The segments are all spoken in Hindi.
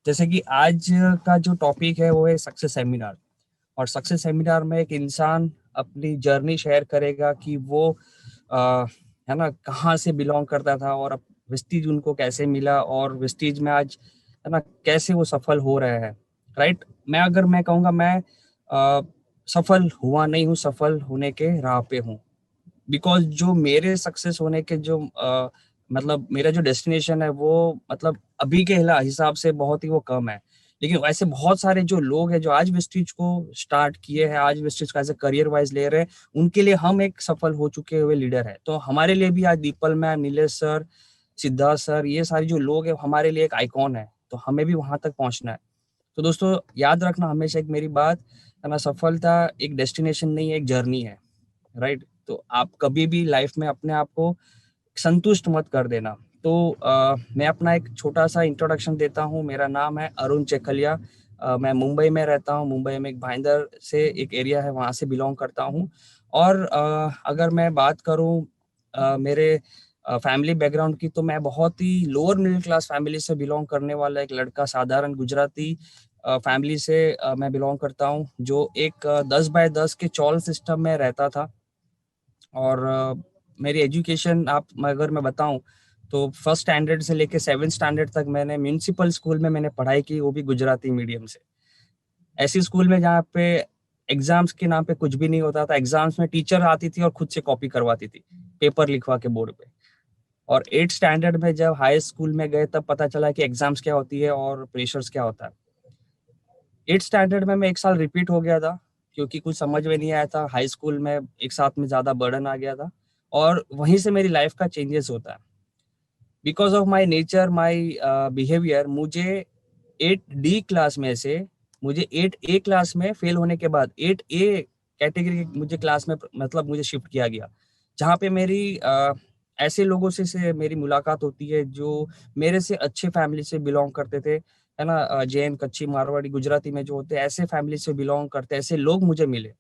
जैसे कि आज का जो टॉपिक है वो है सक्सेस सेमिनार। और सक्सेस सेमिनार में एक इंसान अपनी जर्नी शेयर करेगा कि वो है ना कहाँ से बिलोंग करता था और अब वेस्टीज उनको कैसे मिला और वेस्टीज में आज है ना कैसे वो सफल हो रहे हैं। राइट। मैं कहूँगा मैं सफल हुआ नहीं हूँ, सफल होने के राह पे हूँ। बिकॉज जो मेरे सक्सेस होने के जो मतलब मेरा जो डेस्टिनेशन है वो मतलब अभी के हिसाब से बहुत ही वो कम है। लेकिन वैसे बहुत सारे जो लोग हैं जो आज वेस्टीज को स्टार्ट किए हैं, आज वेस्टीज को एज ए करियर वाइज ले रहे हैं, उनके लिए हम एक सफल हो चुके हुए लीडर है। तो हमारे लिए भी आज the people ma'am, Nilesh sir, Siddharth sir, ये सारे जो लोग हैं हमारे लिए एक आइकॉन है। तो हमें भी वहां तक पहुंचना है। तो दोस्तों याद रखना हमेशा एक मेरी बात है ना, सफलता एक डेस्टिनेशन नहीं है, एक जर्नी है। राइट। तो आप कभी भी लाइफ में अपने आप को संतुष्ट मत कर देना। तो मैं अपना एक छोटा सा इंट्रोडक्शन देता हूँ। मेरा नाम है अरुण चेखलिया। मैं मुंबई में रहता हूँ। मुंबई में एक भाईंदर से एक एरिया है, वहाँ से बिलोंग करता हूँ। और अगर मैं बात करूँ मेरे फैमिली बैकग्राउंड की, तो मैं बहुत ही लोअर मिडिल क्लास फैमिली से बिलोंग करने वाला एक लड़का, साधारण गुजराती फैमिली से मैं बिलोंग करता हूँ, जो एक 10 बाय 10 के चॉल सिस्टम में रहता था। और मेरी एजुकेशन आप अगर मैं बताऊं तो फर्स्ट स्टैंडर्ड से लेके 7th स्टैंडर्ड तक मैंने म्यूनिसिपल स्कूल में मैंने पढ़ाई की, वो भी गुजराती मीडियम से। ऐसी स्कूल में जहाँ पे एग्जाम्स के नाम पे कुछ भी नहीं होता था। एग्जाम्स में टीचर आती थी और खुद से कॉपी करवाती थी पेपर लिखवा के बोर्ड पे। और 8th स्टैंडर्ड में जब हाई स्कूल में गए तब पता चला कि एग्जाम्स क्या होती है और प्रेशर्स क्या होता है। 8th स्टैंडर्ड में मैं एक साल रिपीट हो गया था, क्योंकि कुछ समझ में नहीं आया था। हाई स्कूल में एक साथ में ज्यादा बर्डन आ गया था। और वहीं से मेरी लाइफ का चेंजेस होता है। Because of my nature, my behaviour, मुझे 8D क्लास में से मुझे 8A क्लास में फेल होने के बाद 8A कैटेगरी मुझे क्लास में मतलब मुझे शिफ्ट किया गया, जहाँ पे मेरी ऐसे लोगों से मेरी मुलाकात होती है जो मेरे से अच्छे फैमिली से बिलोंग करते थे, है ना। जैन, कच्ची, मारवाड़ी, गुजराती में जो होते हैं ऐसे फैमिली से बिलोंग करते, ऐसे लोग मुझे मिले।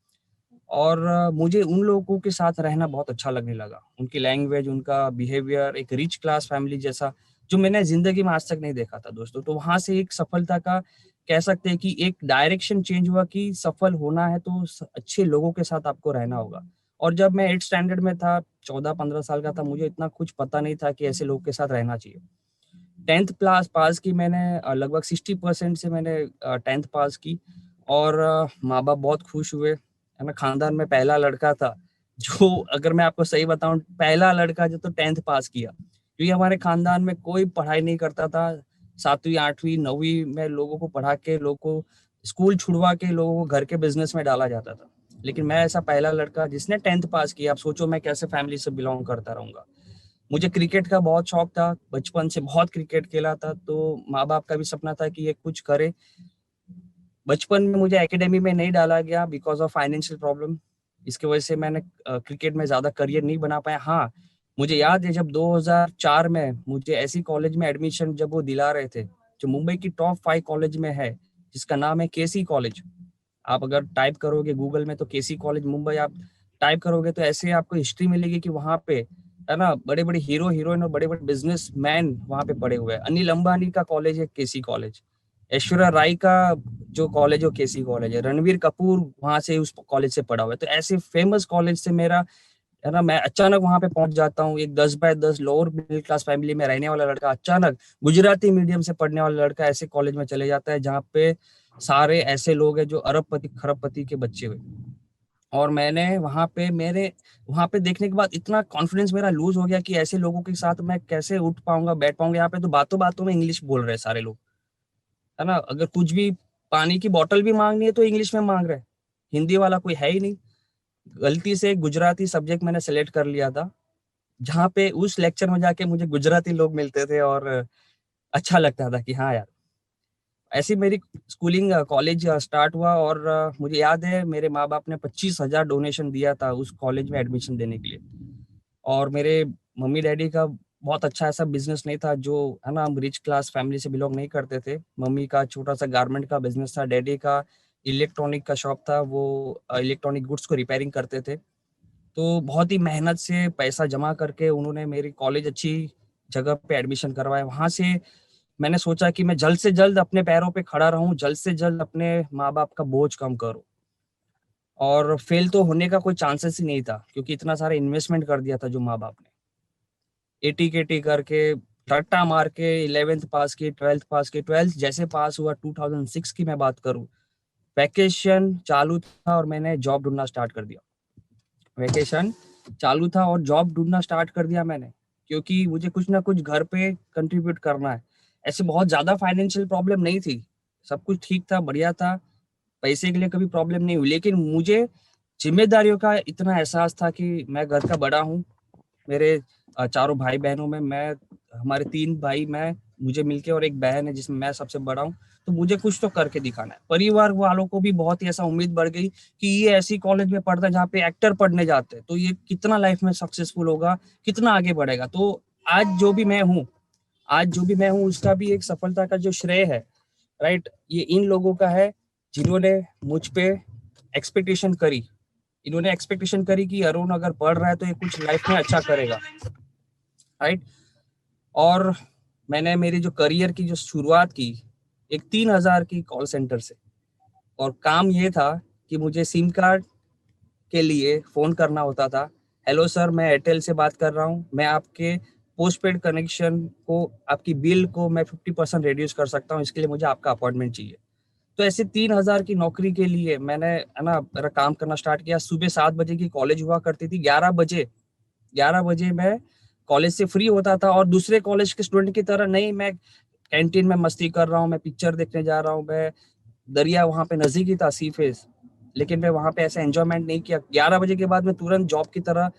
और मुझे उन लोगों के साथ रहना बहुत अच्छा लगने लगा। उनकी लैंग्वेज, उनका बिहेवियर एक रिच क्लास फैमिली जैसा, जो मैंने जिंदगी में आज तक नहीं देखा था दोस्तों। तो वहां से एक सफलता का कह सकते हैं कि एक डायरेक्शन चेंज हुआ कि सफल होना है तो अच्छे लोगों के साथ आपको रहना होगा। और जब मैं 8th स्टैंडर्ड में था, 14-15 साल का था, मुझे इतना कुछ पता नहीं था कि ऐसे लोगों के साथ रहना चाहिए। 10th क्लास पास की मैंने, लगभग 60% से मैंने 10th पास की। और माँ बाप बहुत खुश हुए, है ना। खानदान में पहला लड़का था जो, अगर मैं आपको सही बताऊं, पहला लड़का जो तो 10th पास किया। क्योंकि हमारे खानदान में कोई पढ़ाई नहीं करता था। 7वीं 8वीं 9वीं में लोगों को पढ़ा के, लोगों को स्कूल छुड़वा के, लोगों को घर के बिजनेस में डाला जाता था। लेकिन मैं ऐसा पहला लड़का जिसने 10th पास किया। आप सोचो मैं कैसे फैमिली से बिलोंग करता रहूंगा। मुझे क्रिकेट का बहुत शौक था, बचपन से बहुत क्रिकेट खेला था। तो माँ बाप का भी सपना था कि ये कुछ करे। बचपन में मुझे एकेडमी में नहीं डाला गया बिकॉज ऑफ फाइनेंशियल प्रॉब्लम। इसकी वजह से मैंने क्रिकेट में ज्यादा करियर नहीं बना पाया। हाँ, मुझे याद है जब 2004 में मुझे ऐसी कॉलेज में एडमिशन जब वो दिला रहे थे, जो मुंबई की टॉप 5 कॉलेज में है, जिसका नाम है केसी कॉलेज। आप अगर टाइप करोगे गूगल में तो केसी कॉलेज मुंबई आप टाइप करोगे तो ऐसे आपको हिस्ट्री मिलेगी कि वहां पे, है ना, बड़े बड़े हीरो हीरोइन और बड़े बड़े बिजनेस मैन वहां पे पढ़े हुए हैं। अनिल अंबानी का कॉलेज है केसी कॉलेज। ऐश्वर्या राय का जो कॉलेज है केसी कॉलेज है। रणवीर कपूर वहां से उस कॉलेज से पढ़ा हुआ है। तो ऐसे फेमस कॉलेज से मेरा, है ना, मैं अचानक वहां पे पहुंच जाता हूँ। एक 10 by 10 lower middle class family में रहने वाला लड़का अचानक गुजराती मीडियम से पढ़ने वाला लड़का ऐसे कॉलेज में चले जाता है जहाँ पे सारे ऐसे लोग हैं जो अरबपति खरबपति के बच्चे हुए। और मैंने वहां पे देखने के बाद इतना कॉन्फिडेंस मेरा लूज हो गया कि ऐसे लोगों के साथ मैं कैसे उठ पाऊंगा, बैठ पाऊंगा। यहाँ पे तो बातों बातों में इंग्लिश बोल रहे हैं सारे लोग, है ना। अगर कुछ भी पानी की बोतल भी मांगनी है तो इंग्लिश में मांग रहे हैं। हिंदी वाला कोई है ही नहीं। गलती से गुजराती सब्जेक्ट मैंने सेलेक्ट कर लिया था, जहाँ पे उस लेक्चर में जाके मुझे गुजराती लोग मिलते थे और अच्छा लगता था कि हाँ यार। ऐसी मेरी स्कूलिंग, कॉलेज स्टार्ट हुआ। और मुझे याद है मेरे माँ बाप ने 25,000 डोनेशन दिया था उस कॉलेज में एडमिशन देने के लिए। और मेरे मम्मी डैडी का बहुत अच्छा ऐसा बिजनेस नहीं था, जो, है ना, हम रिच क्लास फैमिली से बिलोंग नहीं करते थे। मम्मी का छोटा सा गारमेंट का बिजनेस था, डैडी का इलेक्ट्रॉनिक का शॉप था, वो इलेक्ट्रॉनिक गुड्स को रिपेयरिंग करते थे। तो बहुत ही मेहनत से पैसा जमा करके उन्होंने मेरी कॉलेज अच्छी जगह पे एडमिशन करवाया। वहां से मैंने सोचा कि मैं जल्द से जल्द अपने पैरों पे खड़ा रहूं, जल्द से जल्द अपने माँ बाप का बोझ कम करूं। और फेल तो होने का कोई चांसेस ही नहीं था, क्योंकि इतना सारा इन्वेस्टमेंट कर दिया था जो माँ बाप ने, एटी केटी करके, रट्टा मार के 11th पास की, 12th पास की। 12th जैसे पास हुआ, 2006 की मैं बात करूं, वैकेशन चालू था और मैंने जॉब ढूंढना स्टार्ट कर दिया। वैकेशन चालू था और जॉब ढूंढना स्टार्ट कर दिया मैंने, क्योंकि मुझे कुछ ना कुछ घर पे कंट्रीब्यूट करना है। ऐसे बहुत ज्यादा फाइनेंशियल प्रॉब्लम नहीं थी, सब कुछ ठीक था, बढ़िया था, पैसे के लिए कभी प्रॉब्लम नहीं हुई। लेकिन मुझे जिम्मेदारियों का इतना एहसास था कि मैं घर का बड़ा हूँ। मेरे चारों भाई बहनों में मैं, हमारे 3 भाई, मैं, मुझे मिलके और एक बहन है जिसमें मैं सबसे बड़ा हूँ। तो मुझे कुछ तो करके दिखाना है। परिवार वालों को भी बहुत ही ऐसा उम्मीद बढ़ गई कि ये ऐसी कॉलेज में पढ़ता है जहाँ पे एक्टर पढ़ने जाते हैं, तो ये कितना लाइफ में सक्सेसफुल होगा, कितना आगे बढ़ेगा। तो आज जो भी मैं हूँ, आज जो भी मैं हूँ उसका भी एक सफलता का जो श्रेय है, राइट, ये इन लोगों का है जिन्होंने मुझ पे एक्सपेक्टेशन करी। इन्होंने एक्सपेक्टेशन करी कि अरुण अगर पढ़ रहा है तो ये कुछ लाइफ में अच्छा करेगा, राइट। और मैंने मेरी जो करियर की जो शुरुआत की, एक 3,000 की कॉल सेंटर से। और काम ये था कि मुझे सिम कार्ड के लिए फोन करना होता था। हेलो सर, मैं एयरटेल से बात कर रहा हूँ, मैं आपके पोस्टपेड कनेक्शन को, आपकी बिल को मैं 50% रिड्यूस कर सकता हूँ, इसके लिए मुझे आपका अपॉइंटमेंट चाहिए। तो ऐसे 3,000 की नौकरी के लिए मैंने, है ना, मेरा काम करना स्टार्ट किया। सुबह 7 बजे की कॉलेज हुआ करती थी, 11 बजे मैं कॉलेज से फ्री होता था। और दूसरे कॉलेज के स्टूडेंट की तरह नहीं, मैं कैंटीन में मस्ती कर रहा हूँ, मैं पिक्चर देखने जा रहा हूँ, मैं, दरिया वहां पे नजदीक ही था, सी फेस, लेकिन मैं वहां पे ऐसा एंजॉयमेंट नहीं किया। 11 बजे के बाद मैं तुरंत जॉब की तरह,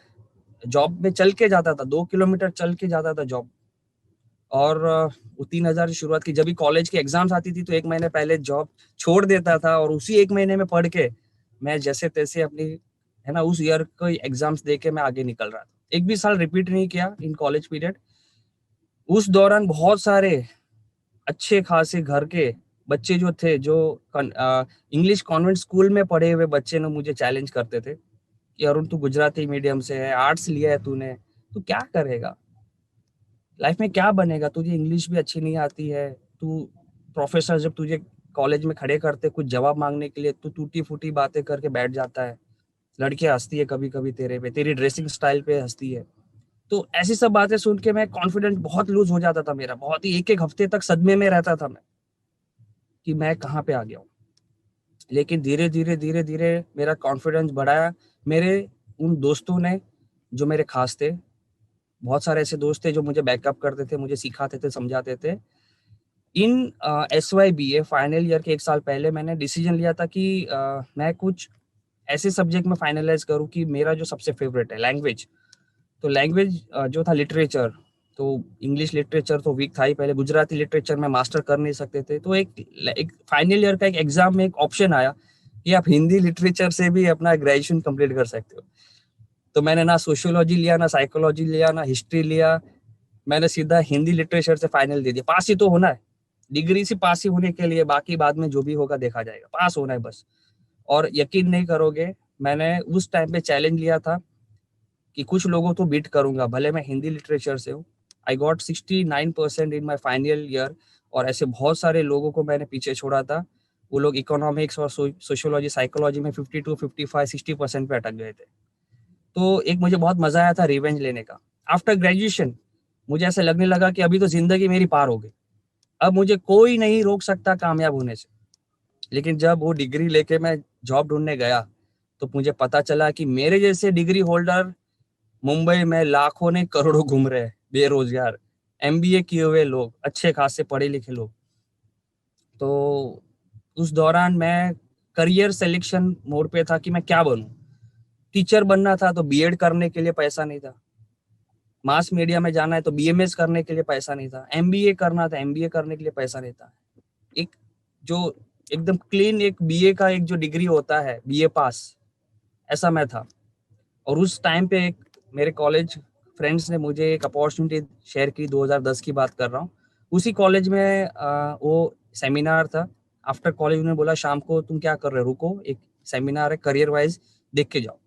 जॉब में चल के जाता था, 2 किलोमीटर चल के जाता था जॉब। और वो 3,000 की शुरुआत की। जब भी कॉलेज की एग्जाम्स आती थी तो एक महीने पहले जॉब छोड़ देता था और उसी एक महीने में पढ़ के मैं जैसे तैसे अपनी, है ना, उस ईयर को एग्जाम्स दे के मैं आगे निकल रहा था। एक भी साल रिपीट नहीं किया इन कॉलेज पीरियड। उस दौरान बहुत सारे अच्छे खासे घर के बच्चे जो थे, जो इंग्लिश कॉन्वेंट स्कूल में पढ़े हुए बच्चे ने मुझे चैलेंज करते थे कि अरुण, तू गुजराती मीडियम से है, आर्ट्स लिया है तूने, तू क्या करेगा लाइफ में, क्या बनेगा, तुझे इंग्लिश भी अच्छी नहीं आती है, तू, प्रोफेसर जब तुझे कॉलेज में खड़े करते कुछ जवाब मांगने के लिए, तू टूटी फूटी बातें करके बैठ जाता है, लड़कियां हंसती है कभी कभी तेरे पे, तेरी ड्रेसिंग स्टाइल पे हंसती है। तो ऐसी सब बातें सुन के मैं कॉन्फिडेंस बहुत लूज हो जाता था मेरा, बहुत ही, एक एक हफ्ते तक सदमे में रहता था मैं कि मैं कहाँ पे आ गया हूँ। लेकिन धीरे धीरे धीरे धीरे मेरा कॉन्फिडेंस बढ़ाया। मेरे उन दोस्तों ने जो मेरे खास थे, बहुत सारे ऐसे दोस्त थे जो मुझे बैकअप करते थे, मुझे सिखाते थे, समझाते थे। इन SYBA फाइनल ईयर के एक साल पहले मैंने डिसीजन लिया था कि मैं कुछ ऐसे सब्जेक्ट में फाइनलाइज करूँ कि मेरा जो सबसे फेवरेट है लैंग्वेज। तो लैंग्वेज जो था लिटरेचर, तो इंग्लिश लिटरेचर तो वीक था ही पहले, गुजराती लिटरेचर में मास्टर कर नहीं सकते थे। तो एक फाइनल ईयर का एक एग्जाम में एक ऑप्शन आया कि आप हिंदी लिटरेचर से भी अपना ग्रेजुएशन कंप्लीट कर सकते हो। तो मैंने ना सोशियोलॉजी लिया, ना साइकोलॉजी लिया, ना हिस्ट्री लिया, मैंने सीधा हिंदी लिटरेचर से फाइनल दे दिया। पास ही तो होना है, डिग्री से पास ही होने के लिए, बाकी बाद में जो भी होगा देखा जाएगा, पास होना है बस। और यकीन नहीं करोगे, मैंने उस टाइम पे चैलेंज लिया था कि कुछ लोगों तो बीट करूंगा, भले मैं हिंदी लिटरेचर से हूँ। I got 69% in my final year. और ऐसे बहुत सारे लोगों को मैंने पीछे छोड़ा था। वो लोग इकोनॉमिक्स और सोशियोलॉजी साइकोलॉजी में 52, 55, 60% पे अटक गए थे। तो एक मुझे बहुत मजा आया था रिवेंज लेने का। आफ्टर ग्रेजुएशन मुझे ऐसा लगने लगा कि अभी तो जिंदगी मेरी पार हो गई, अब मुझे कोई नहीं रोक सकता कामयाब होने से। लेकिन जब वो डिग्री लेके मैं जॉब ढूंढने गया तो मुझे पता चला कि मेरे जैसे डिग्री होल्डर मुंबई में लाखों ने करोड़ों घूम रहे हैं, बेरोजगार, MBA किए हुए लोग, अच्छे खासे पढ़े लिखे लोग। तो उस दौरान मैं करियर सिलेक्शन मोड पे था कि मैं क्या बनूं। टीचर बनना था तो बीएड करने के लिए पैसा नहीं था, मास मीडिया में जाना है तो BMS करने के लिए पैसा नहीं था, MBA करना था, MBA करने के लिए पैसा नहीं था। एक जो एकदम क्लीन एक BA का एक जो डिग्री होता है, BA पास, ऐसा मैं था। और उस टाइम पे एक मेरे कॉलेज फ्रेंड्स ने मुझे एक अपॉर्चुनिटी शेयर की, 2010 की बात कर रहा हूँ। उसी कॉलेज में वो सेमिनार था। आफ्टर कॉलेज उन्होंने बोला शाम को तुम क्या कर रहे हो, रुको, एक सेमिनार है करियर वाइज, देख के जाओ।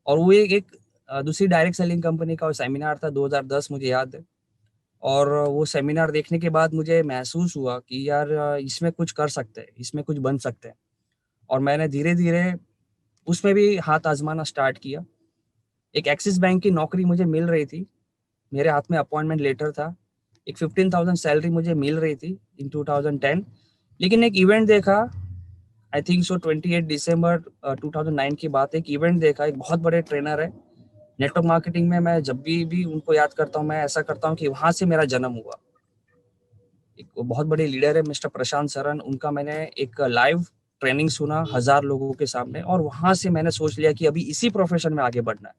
और वो एक दूसरी डायरेक्ट सेलिंग कंपनी का सेमिनार था, 2010 मुझे याद है। और वो सेमिनार देखने के बाद मुझे महसूस हुआ कि यार इसमें कुछ कर सकते हैं, इसमें कुछ बन सकते हैं। और मैंने धीरे-धीरे उसमें भी हाथ आज़माना स्टार्ट किया। एक एक्सिस बैंक की नौकरी मुझे मिल रही थी। मेरे हाथ में अपॉइंटमेंट लेटर था। एक 15,000 सैलरी मुझे मिल रही थी इन 2010। लेकिन एक इवेंट देखा, आई थिंक सो 28 दिसंबर 2009 की बात है। एक इवेंट देखा, एक बहुत बड़े ट्रेनर है नेटवर्क मार्केटिंग में। मैं जब भी उनको याद करता हूँ, मैं ऐसा करता हूँ कि वहां से मेरा जन्म हुआ। एक बहुत बड़े लीडर है मिस्टर प्रशांत सरन, उनका मैंने एक लाइव ट्रेनिंग सुना 1000 लोगों के सामने, और वहां से मैंने सोच लिया कि अभी इसी प्रोफेशन में आगे बढ़ना है।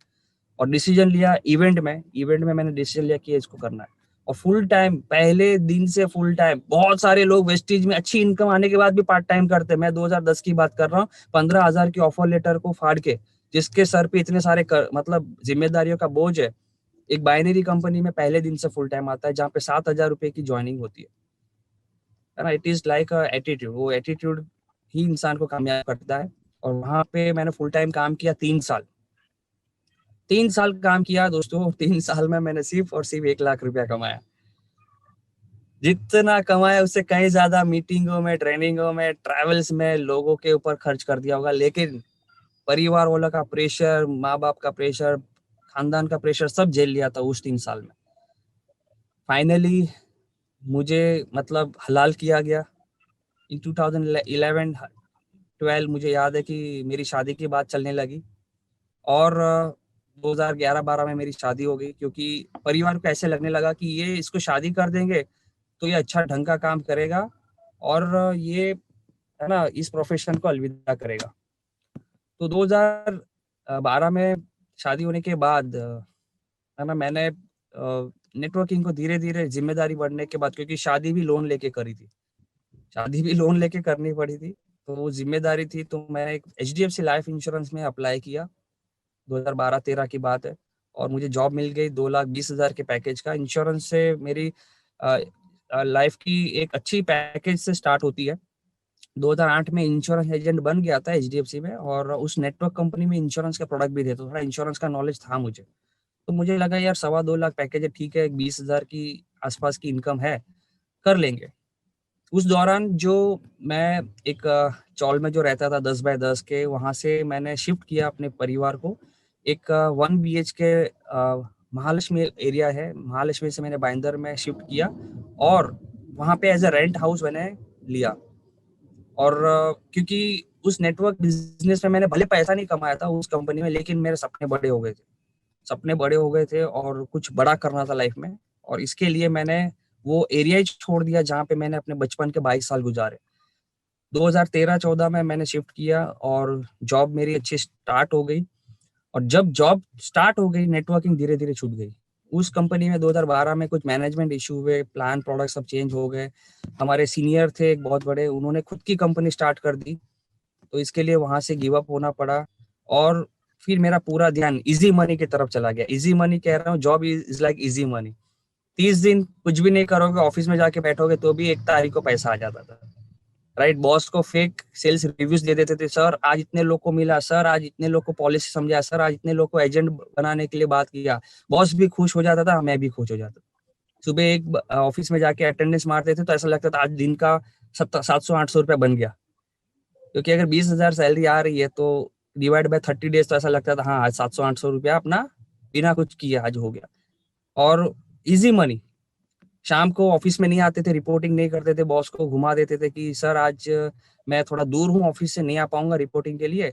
और डिसीजन लिया इवेंट में मैंने डिसीजन लिया कि इसको करना है। और फुल टाइम, पहले दिन से फुल टाइम। बहुत सारे लोग वेस्टीज में अच्छी इनकम आने के बाद भी पार्ट टाइम करते हैं। मैं 2010 की बात कर रहा हूँ। 15,000 की ऑफर लेटर को फाड़ के, जिसके सर पे इतने सारे मतलब जिम्मेदारियों का बोझ है, एक बाइनरी कंपनी में पहले दिन से फुल टाइम आता है, जहाँ पे 7,000 रुपए की ज्वाइनिंग होती है ना। इट इज लाइक एटीट्यूड, वो एटीट्यूड ही इंसान को कामयाब करता है। और वहां पे मैंने फुल टाइम काम किया 3 साल। 3 साल काम किया दोस्तों। 3 साल में मैंने सिर्फ और सिर्फ 1 लाख रुपया कमाया। जितना कमाया उससे कहीं ज्यादा मीटिंगों में, ट्रेनिंगों में, ट्रैवल्स में लोगों के ऊपर खर्च कर दिया होगा। लेकिन परिवार वालों का प्रेशर, माँ बाप का प्रेशर, खानदान का प्रेशर सब झेल लिया था उस 3 साल में। फाइनली मुझे मतलब हलाल किया गया इन 2011 12। मुझे याद है कि मेरी शादी की बात चलने लगी। और 2011-12 में मेरी शादी हो गई, क्योंकि परिवार को ऐसे लगने लगा कि ये इसको शादी कर देंगे तो ये अच्छा ढंग का काम करेगा, और ये है ना इस प्रोफेशन को अलविदा करेगा। तो 2012 में शादी होने के बाद है ना, मैंने नेटवर्किंग को धीरे धीरे जिम्मेदारी बढ़ने के बाद, क्योंकि शादी भी लोन लेके करी थी, शादी भी लोन लेके करनी पड़ी थी, तो वो जिम्मेदारी थी। तो मैंने एक HDFC लाइफ इंश्योरेंस में अप्लाई किया। 2012-13 की बात है। और मुझे जॉब मिल गई 2,20,000 के पैकेज का। इंश्योरेंस से मेरी लाइफ की एक अच्छी पैकेज से स्टार्ट होती है। 2008 में इंश्योरेंस एजेंट बन गया था HDFC में, और उस नेटवर्क कंपनी में इंश्योरेंस के प्रोडक्ट भी थे, तो थोड़ा इंश्योरेंस का नॉलेज था मुझे। तो मुझे लगा यार 2.25 लाख पैकेज है, ठीक है, 20,000 की आसपास की इनकम है, कर लेंगे। उस दौरान जो मैं एक चौल में जो रहता था 10 बाय 10 के, वहां से मैंने शिफ्ट किया अपने परिवार को। एक 1 BHK महालक्ष्मी एरिया है, महालक्ष्मी से मैंने बाइंदर में शिफ्ट किया, और वहां पे एज अ रेंट हाउस मैंने लिया। और क्योंकि उस नेटवर्क बिजनेस में मैंने भले पैसा नहीं कमाया था उस कंपनी में, लेकिन मेरे सपने बड़े हो गए थे। सपने बड़े हो गए थे और कुछ बड़ा करना था लाइफ में। और इसके लिए मैंने वो एरिया ही छोड़ दिया जहाँ पे मैंने अपने बचपन के 22 साल गुजारे। 2013-14 में मैंने शिफ्ट किया और जॉब मेरी अच्छी स्टार्ट हो गई। और जब जॉब स्टार्ट हो गई, नेटवर्किंग धीरे धीरे छूट गई। उस कंपनी में 2012 में कुछ मैनेजमेंट इशू हुए, प्लान प्रोडक्ट सब चेंज हो गए। हमारे सीनियर थे एक बहुत बड़े, उन्होंने खुद की कंपनी स्टार्ट कर दी, तो इसके लिए वहां से गिव अप होना पड़ा। और फिर मेरा पूरा ध्यान इजी मनी की तरफ चला गया। इजी मनी कह रहा हूँ, job is like easy money. 30 दिन कुछ भी नहीं करोगे, ऑफिस में जाके बैठोगे, तो भी 1 तारीख को पैसा आ जाता था। राइट, बॉस को फेक सेल्स रिव्यूज दे देते थे। सर आज इतने लोग को मिला, सर आज इतने लोग को पॉलिसी समझा, सर आज इतने लोग को एजेंट बनाने के लिए बात किया। बॉस भी खुश हो जाता था, मैं भी खुश हो जाता था। सुबह एक ऑफिस में जाके अटेंडेंस मारते थे तो ऐसा लगता था आज दिन का 700-800 रुपया बन गया। क्योंकि अगर 20,000 सैलरी आ रही है तो डिवाइड बाय 30 डेज, तो ऐसा लगता था हाँ आज 700-800 रुपया अपना बिना कुछ किए आज हो गया। और इजी मनी। शाम को ऑफिस में नहीं आते थे, रिपोर्टिंग नहीं करते थे, बॉस को घुमा देते थे कि सर आज मैं थोड़ा दूर हूँ, ऑफिस से नहीं आ पाऊंगा रिपोर्टिंग के लिए,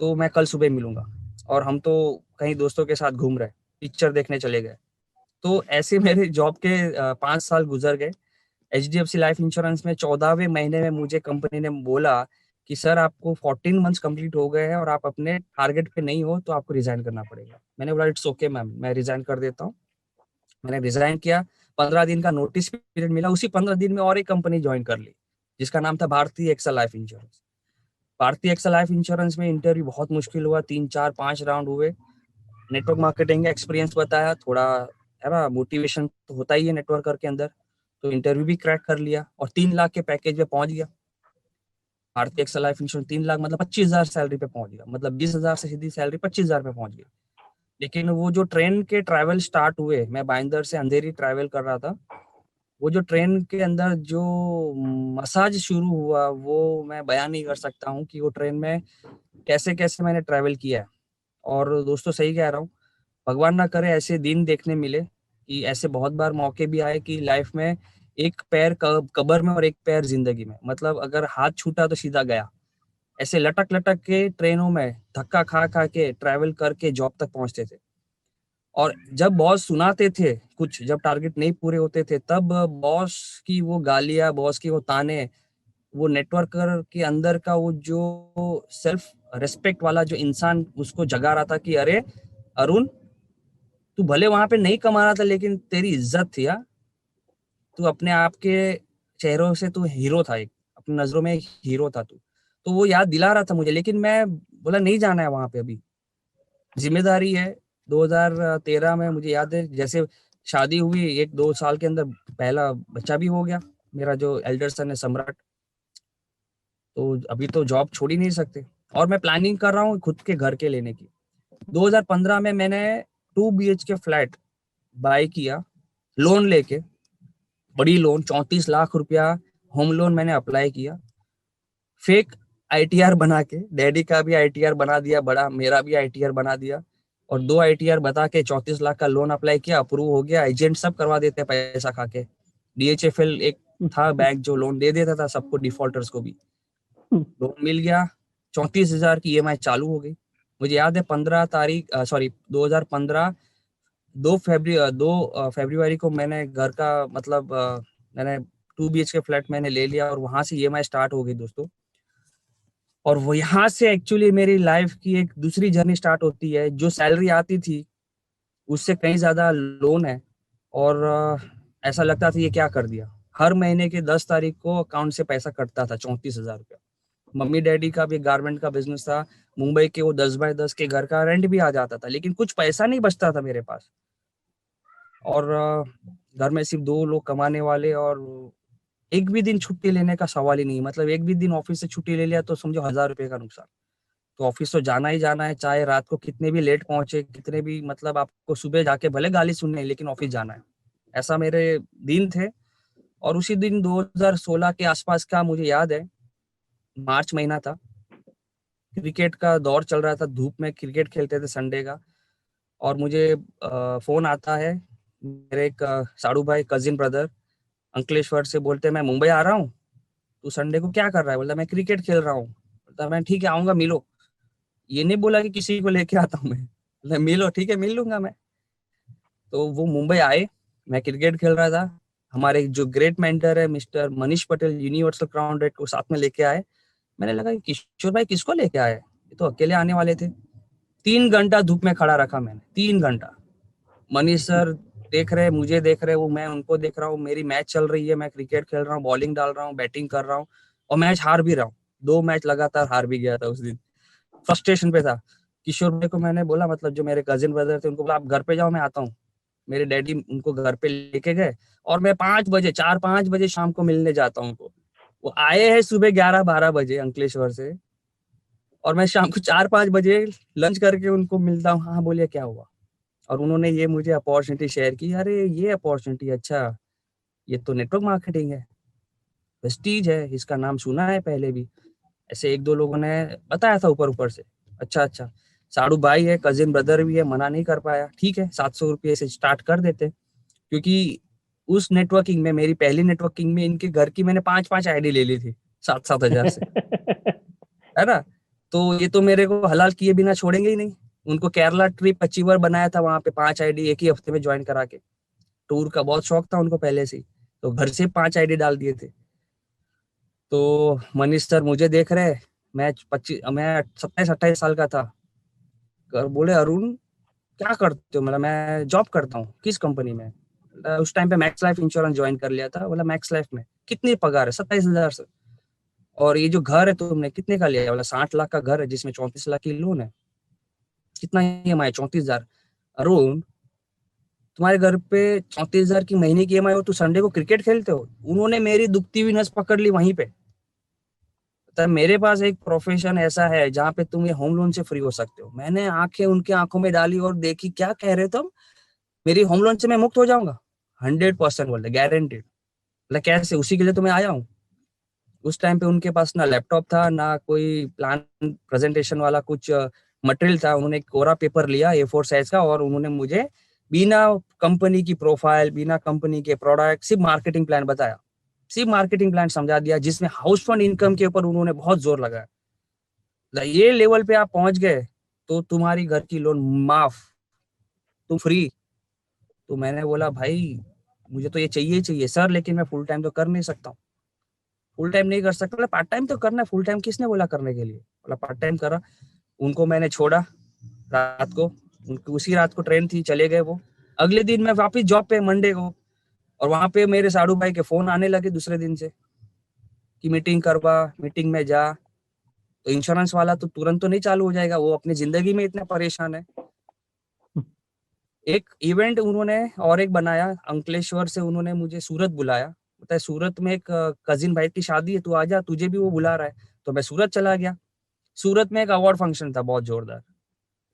तो मैं कल सुबह मिलूंगा। और हम तो कहीं दोस्तों के साथ घूम रहे, पिक्चर देखने चले गए। तो ऐसे मेरे जॉब के 5 साल गुजर गए। HDFC लाइफ इंश्योरेंस में 14वें महीने में मुझे कंपनी ने बोला कि सर आपको 14 मंथ्स कंप्लीट हो गए हैं और आप अपने टारगेट पे नहीं हो, तो आपको रिजाइन करना पड़ेगा। मैंने बोला इट्स ओके मैम, मैं रिजाइन कर देता हूँ। मैंने रिजाइन किया। 15 दिन का नोटिस पीरियड मिला। उसी 15 दिन में और एक कंपनी ज्वाइन कर ली, जिसका नाम था भारतीय एक्सल लाइफ इंश्योरेंस। भारतीय एक्सल लाइफ इंश्योरेंस में इंटरव्यू बहुत मुश्किल हुआ, 3 4 5 राउंड हुए। नेटवर्क मार्केटिंग का एक्सपीरियंस बताया, थोड़ा है ना मोटिवेशन तो होता ही है नेटवर्कर के अंदर। तो इंटरव्यू भी क्रैक कर लिया और 3 लाख के पैकेज पे पहुंच गया। भारतीय एक्सल लाइफ इंश्योरेंस 3 लाख मतलब 25,000 सैलरी पे पहुंच गया। मतलब 20,000 से सीधी सैलरी 25,000 पे पहुंच गई। लेकिन वो जो ट्रेन के ट्रैवल स्टार्ट हुए, मैं भाईंदर से अंधेरी ट्रैवल कर रहा था, वो जो ट्रेन के अंदर जो मसाज शुरू हुआ वो मैं बयान नहीं कर सकता हूँ कि वो ट्रेन में कैसे कैसे मैंने ट्रैवल किया है। और दोस्तों सही कह रहा हूँ, भगवान ना करे ऐसे दिन देखने मिले, कि ऐसे बहुत बार मौके भी आए कि लाइफ में एक पैर कब्र में और एक पैर जिंदगी में, मतलब अगर हाथ छूटा तो सीधा गया। ऐसे लटक लटक के ट्रेनों में धक्का खा खा के ट्रैवल करके जॉब तक पहुंचते थे। और जब बॉस सुनाते थे कुछ, जब टारगेट नहीं पूरे होते थे, तब बॉस की वो गालियां, बॉस की वो ताने, वो नेटवर्कर के अंदर का वो जो सेल्फ रिस्पेक्ट वाला जो इंसान उसको जगा रहा था कि अरे अरुण, तू भले वहां पे नहीं कमा रहा था लेकिन तेरी इज्जत थी यार, तू अपने आप के चेहरों से तू हीरो था, एक अपनी नजरों में एक हीरो था तू। तो वो याद दिला रहा था मुझे, लेकिन मैं बोला नहीं जाना है वहां पे अभी, जिम्मेदारी है। 2013 में मुझे याद है, जैसे शादी हुई, 1-2 साल के अंदर पहला बच्चा भी हो गया, मेरा जो एल्डर सन है सम्राट। तो अभी तो जॉब छोड़ ही नहीं सकते, और मैं प्लानिंग कर रहा हूँ खुद के घर के लेने की। 2015 में मैंने 2 BHK फ्लैट बाय किया, लोन लेके, बड़ी लोन 34 लाख रुपया होम लोन मैंने अप्लाई किया, फेक ITR बना के, डैडी का भी ITR बना दिया बड़ा, मेरा भी ITR बना दिया, और 2 ITR बता के 34 लाख का लोन अप्लाई किया, अप्रूव हो गया। एजेंट सब करवा देते हैं पैसा खा के। DHFL एक था बैंक जो लोन दे देता था सबको, डिफॉल्टर्स को भी लोन मिल गया। 34,000 की EMI चालू हो गई। मुझे याद है 2015 2 फरवरी को मैंने घर का मतलब मैंने 2 BHK फ्लैट मैंने ले लिया, और वहां से EMI स्टार्ट हो गई दोस्तों। और वो यहाँ से एक्चुअली मेरी लाइफ की एक दूसरी जर्नी स्टार्ट होती है। जो सैलरी आती थी उससे कहीं ज्यादा लोन है, और ऐसा लगता था ये क्या कर दिया। हर महीने के 10 तारीख को अकाउंट से पैसा कटता था, 34,000 रुपया। मम्मी डैडी का भी गारमेंट का बिजनेस था, मुंबई के वो 10 बाय 10 के घर का रेंट भी आ जाता था, लेकिन कुछ पैसा नहीं बचता था मेरे पास। और घर में सिर्फ 2 लोग कमाने वाले, और एक भी दिन छुट्टी लेने का सवाल ही नहीं, मतलब एक भी दिन ऑफिस से छुट्टी ले लिया तो समझो 1,000 रुपए का नुकसान। तो ऑफिस तो जाना ही जाना है, चाहे रात को कितने भी लेट पहुंचे, कितने भी मतलब आपको सुबह जाके भले गाली सुननी है, लेकिन ऑफिस जाना है। ऐसा मेरे दिन थे। और उसी दिन 2016 के आसपास का मुझे याद है, मार्च महीना था, क्रिकेट का दौर चल रहा था, धूप में क्रिकेट खेलते थे संडे का। और मुझे फोन आता है, मेरे एक साड़ू भाई कजिन ब्रदर अंकलेश्वर से, बोलते हैं मैं मुंबई आ रहा हूँ, तू संडे को क्या कर रहा है? बोलता मैं क्रिकेट खेल रहा हूँ। बोलता मैं ठीक है आऊंगा, मिलो। ये नहीं बोला कि किसी को लेके आता हूँ मैं, बोला मिलो, ठीक है मिल लूंगा मैं। तो वो मुंबई आए, मैं क्रिकेट खेल रहा था, हमारे जो ग्रेट मेंटर है mister Manish Patel universal crown red को साथ में लेके आए। मैंने लगा कि किशोर भाई किसको लेके आए, ये तो अकेले आने वाले थे। 3 घंटा धूप में खड़ा रखा मैंने, 3 घंटा। मनीष सर देख रहे, मुझे देख रहे, वो मैं उनको देख रहा हूँ, मेरी मैच चल रही है, मैं क्रिकेट खेल रहा हूँ, बॉलिंग डाल रहा हूँ, बैटिंग कर रहा हूँ, और मैच हार भी रहा हूँ। 2 मैच लगातार हार भी गया था उस दिन, फ्रस्ट्रेशन पे था। किशोर भाई को मैंने बोला, मतलब जो मेरे कजिन ब्रदर थे उनको बोला आप घर पे जाओ, मैं आता हूँ। मेरे डैडी उनको घर पे लेके गए, और मैं 5 बजे, 4-5 बजे शाम को मिलने जाता हूँ उनको। वो आए हैं सुबह 11-12 बजे अंकलेश्वर से, और मैं शाम को 4-5 बजे लंच करके उनको मिलता हूँ। हाँ बोलिए क्या हुआ? और उन्होंने ये मुझे अपॉर्चुनिटी शेयर की, अरे ये अपॉर्चुनिटी, अच्छा ये तो नेटवर्क मार्केटिंग है, प्रेस्टीज है, इसका नाम सुना है पहले भी, ऐसे 1-2 लोगों ने बताया था ऊपर ऊपर से। अच्छा अच्छा, साड़ू भाई है, कजिन ब्रदर भी है, मना नहीं कर पाया, ठीक है 700 रुपये से स्टार्ट कर देते। क्योंकि उस नेटवर्किंग में, मेरी पहली नेटवर्किंग में, इनके घर की मैंने 5-5 ID ले ली थी, 7-7 हजार से, है ना। तो ये तो मेरे को हलाल किए बिना छोड़ेंगे ही नहीं। उनको केरला ट्रिप अचीवर बनाया था, वहां पे 5 ID एक ही हफ्ते में ज्वाइन करा के। टूर का बहुत शौक था उनको पहले से ही, तो घर से 5 ID डाल दिए थे। तो मनीष सर मुझे देख रहे, मैं 27-28 साल का था, बोले अरुण क्या करते हो? मतलब मैं जॉब करता हूँ। किस कंपनी में? उस टाइम पे मैक्स लाइफ इंश्योरेंस ज्वाइन कर लिया था। बोला मैक्स लाइफ में कितनी पगार है? 27,000 से। और ये जो घर है तुमने कितने का लिया? बोला 60 लाख का घर है जिसमें 34 लाख की लोन है। कितना EMI? 34,000। अरुण, तुम्हारे घर पे 34,000 की महीने की EMI हो, तो संडे को क्रिकेट खेलते हो? उन्होंने मेरी दुखती हुई नस पकड़ ली वहीं पे। तब मेरे पास एक प्रोफेशन ऐसा है जहाँ पे तुम ये होम लोन से फ्री हो सकते हो। मैंने आंखें उनके आंखों में डाली और देखी, क्या कह रहे तुम, मेरी होम लोन से मैं मुक्त हो जाऊंगा? 100% बोलते, गारंटेड। मतलब कैसे, उसी के लिए तो मैं आया हूँ। उस टाइम पे उनके पास ना लैपटॉप था, ना कोई प्लान प्रेजेंटेशन वाला कुछ मटेरियल था। उन्होंने एक कोरा पेपर लिया A4 साइज का, और उन्होंने मुझे बिना कंपनी की प्रोफाइल, बिना कंपनी के प्रोडक्ट, सिर्फ मार्केटिंग प्लान बताया, सिर्फ मार्केटिंग प्लान समझा दिया, जिसमें हाउस फंड इनकम के ऊपर उन्होंने बहुत जोर लगाया। ये लेवल पे आप पहुंच गए तो तुम्हारी घर की लोन माफ, तुम फ्री। तो मैंने बोला भाई मुझे तो ये चाहिए ही चाहिए सर, लेकिन मैं फुल टाइम तो कर नहीं सकता हूँ। फुल टाइम नहीं कर सकता, बोला पार्ट टाइम तो करना है, फुल टाइम किसने बोला करने के लिए? बोला पार्ट टाइम करा। उनको मैंने छोड़ा रात को, उनकी उसी रात को ट्रेन थी, चले गए वो। अगले दिन मैं वापस जॉब पे, मंडे को, और वहां पे मेरे साड़ू भाई के फोन आने लगे दूसरे दिन से कि मीटिंग करवा, मीटिंग में जा। तो इंश्योरेंस वाला तो तुरंत तो नहीं चालू हो जाएगा, वो अपनी जिंदगी में इतना परेशान है। एक इवेंट उन्होंने और एक बनाया अंकलेश्वर से, उन्होंने मुझे सूरत बुलाया, बताया सूरत में एक कजिन भाई की शादी है, तू आजा, तुझे भी वो बुला रहा है। तो मैं सूरत चला गया। सूरत में एक अवार्ड फंक्शन था बहुत जोरदार।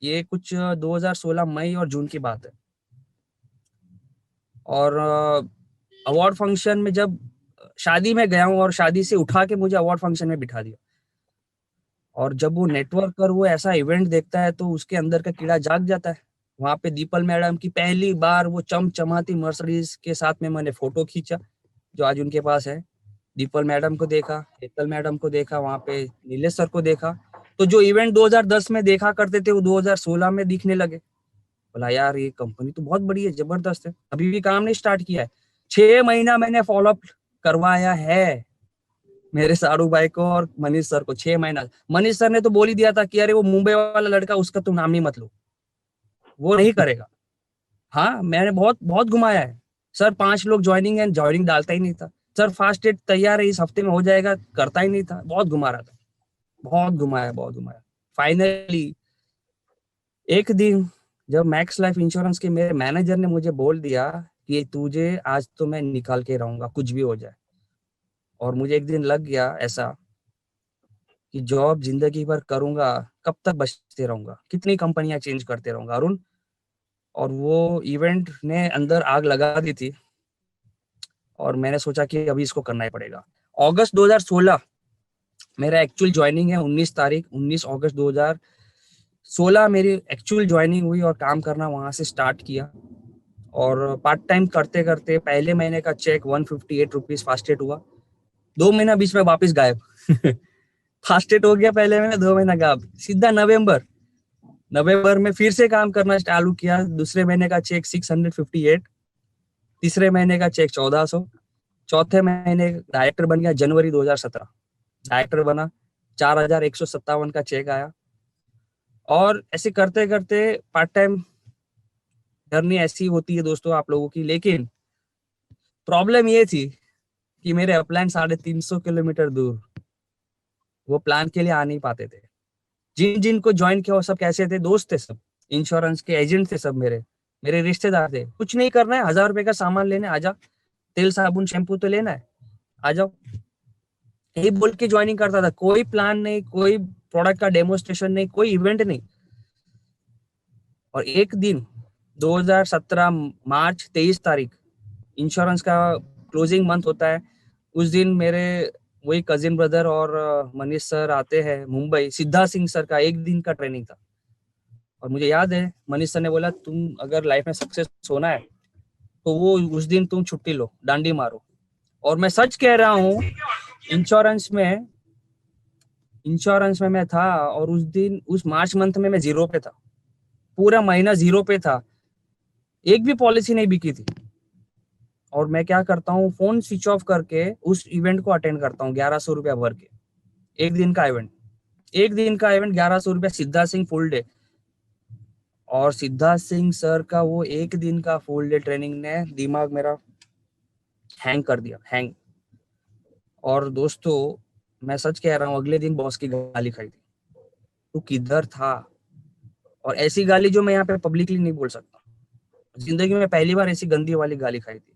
ये कुछ 2016 मई और जून की बात है। और अवार्ड फंक्शन में जब शादी में गया हूँ, और शादी से उठा के मुझे अवार्ड फंक्शन में बिठा दिया। और जब वो नेटवर्कर वो ऐसा इवेंट देखता है तो उसके अंदर का कीड़ा जाग जाता है। वहां पे दीपल मैडम की पहली बार वो चमचमाती मर्सिडीज के साथ में मैंने फोटो खींचा, जो आज उनके पास है। दीपल मैडम को देखा, हेतल मैडम को देखा, वहां पे नीलेश सर को देखा। तो जो इवेंट 2010 में देखा करते थे वो 2016 में दिखने लगे। बोला यार ये कंपनी तो बहुत बड़ी है, जबरदस्त है। अभी भी काम नहीं स्टार्ट किया है। 6 महीना मैंने फॉलोअप करवाया है मेरे साड़ू भाई को और मनीष सर को, 6 महीना। मनीष सर ने तो बोल ही दिया था कि अरे वो मुंबई वाला लड़का, उसका तुम नाम ही मत लो, वो नहीं करेगा। हाँ मैंने बहुत बहुत घुमाया है। सर 5 लोग ज्वाइनिंग है, ज्वाइनिंग डालता ही नहीं था। सर फास्ट डेट तैयार है, इस हफ्ते में हो जाएगा, करता ही नहीं था। बहुत घुमा रहा था, बहुत घुमाया, बहुत घुमाया। फाइनली एक दिन जब मैक्स लाइफ इंश्योरेंस के मेरे मैनेजर ने मुझे बोल दिया कि तुझे आज तो मैं निकाल के रहूंगा कुछ भी हो जाए, और मुझे एक दिन लग गया ऐसा कि जॉब जिंदगी भर करूंगा, कब तक बचते रहूंगा, कितनी कंपनियां चेंज करते रहूंगा अरुण। और वो इवेंट ने अंदर आग लगा दी थी, और मैंने सोचा कि अभी इसको करना ही पड़ेगा। अगस्त 2016 मेरा एक्चुअल ज्वाइनिंग है, 19 तारीख, 19 अगस्त 2016 मेरी एक्चुअल ज्वाइनिंग हुई, और काम करना वहां से स्टार्ट किया। और पार्ट टाइम करते करते पहले महीने का चेक 158 रुपीज फास्टेड हुआ। 2 महीना बीच में वापस गायब फास्टेड हो गया पहले महीने, 2 महीना गायब, सीधा नवंबर। नवंबर में फिर से काम करना चालू किया। दूसरे महीने का चेक 658, तीसरे महीने का चेक 1400, चौथे महीने डायरेक्टर बन गया जनवरी 2017, डायरेक्टर बना, 4157 का चेक आया। और ऐसे करते करते पार्ट टाइम जर्नी ऐसी होती है दोस्तों आप लोगों की। लेकिन प्रॉब्लम ये थी कि मेरे अपलाइन 350 किलोमीटर दूर, वो प्लान के लिए आ नहीं पाते थे। जिन जिन को ज्वाइन किया वो सब कैसे थे, दोस्त थे सब, इंश्योरेंस के एजेंट थे सब, मेरे मेरे रिश्तेदार थे। कुछ नहीं करना है, 1000 रुपए का सामान लेने आजा, तेल साबुन शैम्पू तो लेना है, आ जाओ, यही बोल के ज्वाइनिंग करता था। कोई प्लान नहीं, कोई प्रोडक्ट का डेमोस्ट्रेशन नहीं, कोई इवेंट नहीं। और एक दिन 2017 मार्च 23 तारीख, इंश्योरेंस का क्लोजिंग मंथ होता है, उस दिन मेरे वही कजिन ब्रदर और मनीष सर आते हैं मुंबई। सिद्धार्थ सिंह सर का एक दिन का ट्रेनिंग था। और मुझे याद है मनीष सर ने बोला तुम अगर लाइफ में सक्सेस होना है तो वो उस दिन तुम छुट्टी लो, डांडी मारो। और मैं सच कह रहा हूँ, इंश्योरेंस में मैं था, और उस दिन उस मार्च मंथ में मैं जीरो पे था, पूरा महीना जीरो पे था, एक भी पॉलिसी नहीं बिकी थी। और मैं क्या करता हूँ, फोन स्विच ऑफ करके उस इवेंट को अटेंड करता हूँ 1100 रुपया भर के। एक दिन का इवेंट, एक दिन का इवेंट, 1100 रुपया, सिद्धार्थ सिंह फुल डे। और सिद्धार्थ सिंह सर का वो एक दिन का फुल डे ट्रेनिंग ने दिमाग मेरा हैंग कर दिया, हैंग। और दोस्तों मैं सच कह रहा हूँ, अगले दिन बॉस की गाली खाई थी। तू किधर था? और ऐसी गाली जो मैं यहाँ पे पब्लिकली नहीं बोल सकता, जिंदगी में पहली बार ऐसी गंदी वाली गाली खाई थी।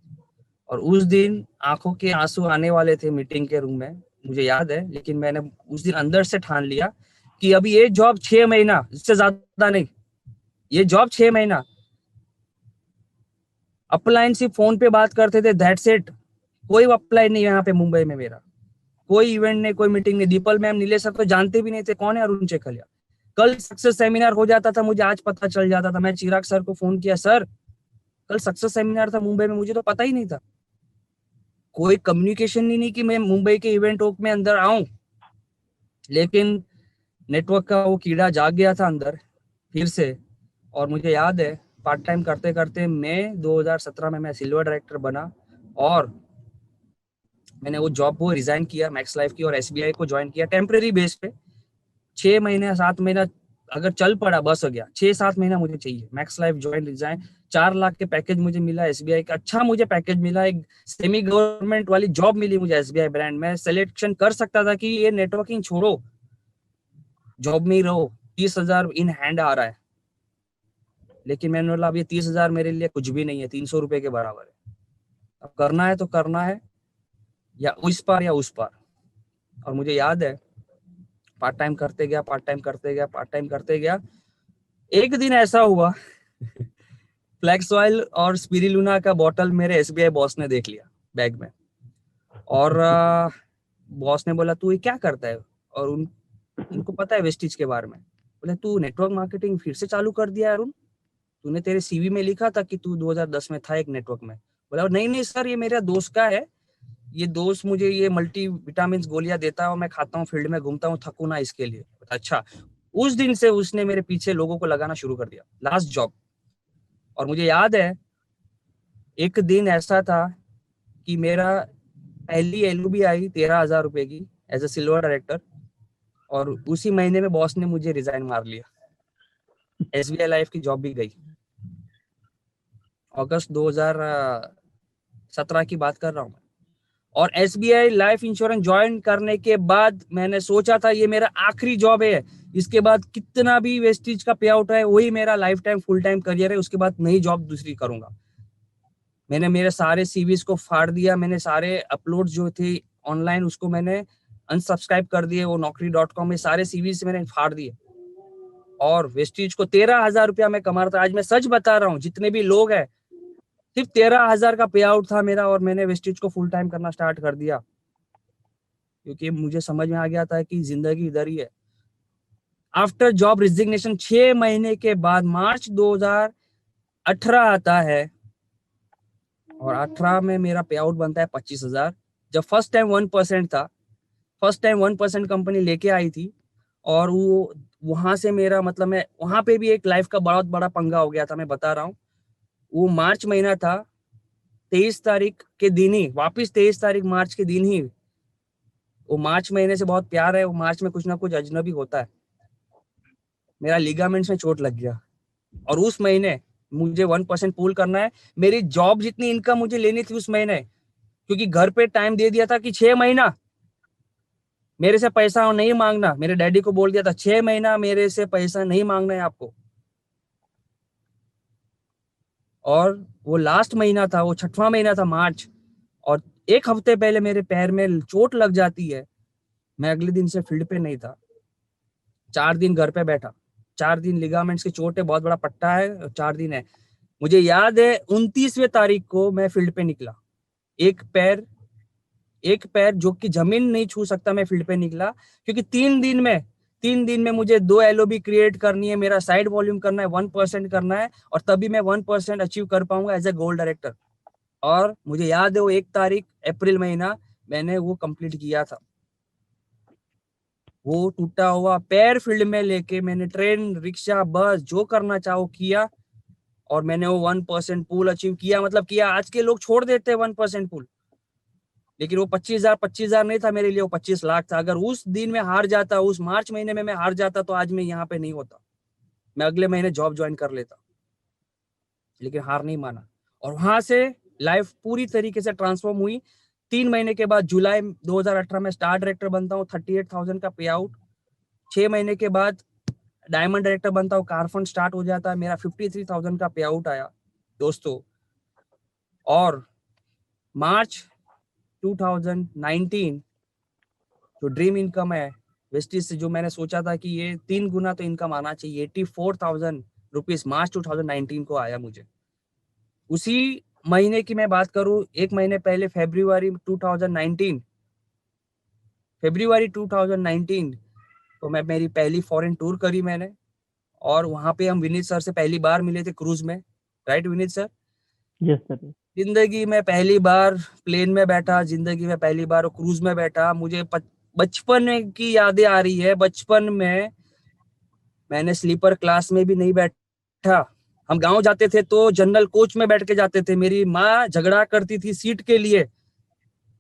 और उस दिन आंखों के आंसू आने वाले थे मीटिंग के रूम में। मुझे याद है, लेकिन मैंने उस दिन अंदर से ठान लिया कि अभी ये जॉब 6 महीना, इससे ज्यादा नहीं, ये जॉब 6 महीना। अपलाइन सिर्फ फोन पे बात करते थे, दैट्स इट। कोई अपलाइन नहीं यहाँ पे मुंबई में मेरा, कोई इवेंट नहीं, कोई मीटिंग नहीं। दीपल मैम, नीलेश सर तो जानते भी नहीं थे कौन है अरुण चेखलिया। कल सक्सेस सेमिनार हो जाता था, मुझे आज पता चल जाता था। मैं चिराग सर को फोन किया, सर कल सक्सेस सेमिनार था मुंबई में, मुझे तो पता ही नहीं था। कोई कम्युनिकेशन ही नहीं कि मैं मुंबई के इवेंट में अंदर आऊं। लेकिन नेटवर्क का वो कीड़ा जाग गया था अंदर फिर से। और मुझे याद है, पार्ट टाइम करते करते मई 2017 में मैं सिल्वर डायरेक्टर बना, और मैंने वो जॉब को रिजाइन किया मैक्स लाइफ की, और एसबीआई को ज्वाइन किया टेम्पररी बेस पे। 6 महीने 7 महीना अगर चल पड़ा बस हो गया, 6-7 महीना मुझे चाहिए। Max life join resign, 4 lakh के पैकेज मुझे मिला एसबीआई का, अच्छा मुझे पैकेज मिला, एक सेमी गवर्नमेंट वाली जॉब मिली मुझे एसबीआई ब्रांड में। सिलेक्शन कर सकता था कि ये नेटवर्किंग छोड़ो, जॉब में ही रहो, 30,000 इन हैंड आ रहा है। लेकिन मैंने बोला अब ये 30,000 मेरे लिए कुछ भी नहीं है, 300 रुपए के बराबर है। अब करना है तो करना है, या उस पार या उस पार। और मुझे याद है, पार्ट टाइम करते गया, पार्ट टाइम करते गया, पार्ट टाइम करते गया। एक दिन ऐसा हुआ फ्लैक्स ऑयल और स्पिरिलुना का बॉटल मेरे एसबीआई बॉस ने देख लिया बैग में, और बॉस ने बोला तू ये क्या करता है, और उनको पता है वेस्टिज के बारे में। बोले तू नेटवर्क मार्केटिंग फिर से चालू कर दिया अरुण, तूने तेरे सीवी में लिखा था कि तू 2010 में था एक नेटवर्क में। बोला नहीं नहीं सर, ये मेरा दोस्त का है, ये दोस्त मुझे ये मल्टी विटामिन गोलियां देता है और मैं खाता हूँ, फील्ड में घूमता हूँ, थकू ना इसके लिए। अच्छा, उस दिन से उसने मेरे पीछे लोगों को लगाना शुरू कर दिया, लास्ट जॉब। और मुझे याद है, एक दिन ऐसा था कि मेरा पहली एलओबी आई 13,000 रुपए की एज ए सिल्वर डायरेक्टर, और उसी महीने में बॉस ने मुझे रिजाइन मार लिया। एसबीआई लाइफ की जॉब भी गई। अगस्त 2017 की बात कर रहा हूँ। और एसबीआई लाइफ इंश्योरेंस ज्वाइन करने के बाद मैंने सोचा था ये मेरा आखिरी जॉब है, इसके बाद कितना भी वेस्टिज का पे आउट है वही मेरा life time full time career है, उसके बाद नई जॉब दूसरी करूंगा। मैंने मेरे सारे सीवीज को फाड़ दिया, मैंने सारे अपलोड जो थे ऑनलाइन उसको मैंने अनसब्सक्राइब कर दिए, वो naukri.com में सारे सीवीज मैंने फाड़ दिए। और वेस्टिज को 13,000 रुपया मैं कमा रहा था। आज मैं सच बता रहा हूँ, जितने भी लोग हैं, सिर्फ 13,000 का पे आउट था मेरा, और मैंने वेस्टिज को फुल टाइम करना स्टार्ट कर दिया, क्योंकि मुझे समझ में आ गया था कि जिंदगी इधर ही है। आफ्टर जॉब रिजिग्नेशन 6 महीने के बाद मार्च 2018 आता है, और 18 में मेरा पे आउट बनता है 25,000। जब फर्स्ट टाइम 1% था, फर्स्ट टाइम 1% कंपनी लेके आई थी, और वो वहां से मेरा मतलब, मैं वहां पे भी एक लाइफ का बहुत बड़ा पंगा हो गया था, मैं बता रहा हूँ। वो मार्च महीना था, 23 तारीख के दिन ही, वापिस 23 तारीख मार्च के दिन ही, वो मार्च महीने से बहुत प्यार है, वो मार्च में कुछ ना कुछ अजनबी होता है, मेरा लिगामेंट्स में चोट लग गया। और उस महीने मुझे 1% पूल करना है, मेरी जॉब जितनी इनकम मुझे लेनी थी उस महीने, क्योंकि घर पे टाइम दे दिया था कि 6 महीना मेरे से पैसा नहीं मांगना। मेरे डैडी को बोल दिया था 6 महीना मेरे से पैसा नहीं मांगना है आपको। और वो लास्ट महीना था, वो 6वां महीना था मार्च, और एक हफ्ते पहले मेरे पैर में चोट लग जाती है। मैं अगले दिन से फील्ड पे नहीं था, 4 दिन घर पे बैठा। 4 दिन लिगामेंट्स की चोट है, बहुत बड़ा पट्टा है, 4 दिन है। मुझे याद है 29वें तारीख को मैं फील्ड पे निकला, एक पैर, एक पैर जो कि जमीन नहीं छू सकता, मैं फील्ड पे निकला, क्योंकि 3 दिन में मुझे 2 एलओबी क्रिएट करनी है, मेरा साइड वॉल्यूम करना है, 1% करना है, और तभी मैं 1% अचीव कर पाऊंगा एज ए गोल्ड डायरेक्टर। और मुझे याद है वो 1 तारीख अप्रैल महीना मैंने वो कंप्लीट किया था। वो टूटा हुआ पैर फील्ड में लेके मैंने ट्रेन, रिक्शा, बस जो करना चाहो किया, और मैंने वो 1% पूल अचीव किया। मतलब किया, आज के लोग छोड़ देते हैं 1% पूल, लेकिन वो 25,000 नहीं था मेरे लिए, वो 25 लाख था। अगर उस दिन में हार जाता, उस मार्च महीने में मैं हार जाता, तो आज मैं यहाँ पे नहीं होता, मैं अगले महीने जॉब ज्वाइन कर लेता। लेकिन हार नहीं माना, और वहां से लाइफ पूरी तरीके से ट्रांसफॉर्म हुई। 3 महीने के बाद जुलाई 2018 में स्टार डायरेक्टर बनता हूँ, 38,000 का पे आउट। 6 महीने के बाद डायमंड डायरेक्टर बनता हूँ, कार फंड स्टार्ट हो जाता है, मेरा 53,000 का पे आउट आया दोस्तों। और मार्च 2019 तो ड्रीम इनकम है वेस्टिज से, जो मैंने सोचा था कि ये 3 गुना तो इनकम आना चाहिए, 84,000 रुपीज मार्च 2019 को आया मुझे। उसी महीने की मैं बात करूं, एक महीने पहले फरवरी 2019 तो मैं मेरी पहली फॉरेन टूर करी मैंने, और वहां पे हम विनीत सर से पहली बार मिले थे क्रूज में, right Vineet sir? Yes sir. जिंदगी में पहली बार प्लेन में बैठा, जिंदगी में पहली बार क्रूज में बैठा। मुझे बचपन की यादें आ रही है। बचपन में मैंने स्लीपर क्लास में भी नहीं बैठा। हम गांव जाते थे तो जनरल कोच में बैठ के जाते थे। मेरी माँ झगड़ा करती थी सीट के लिए।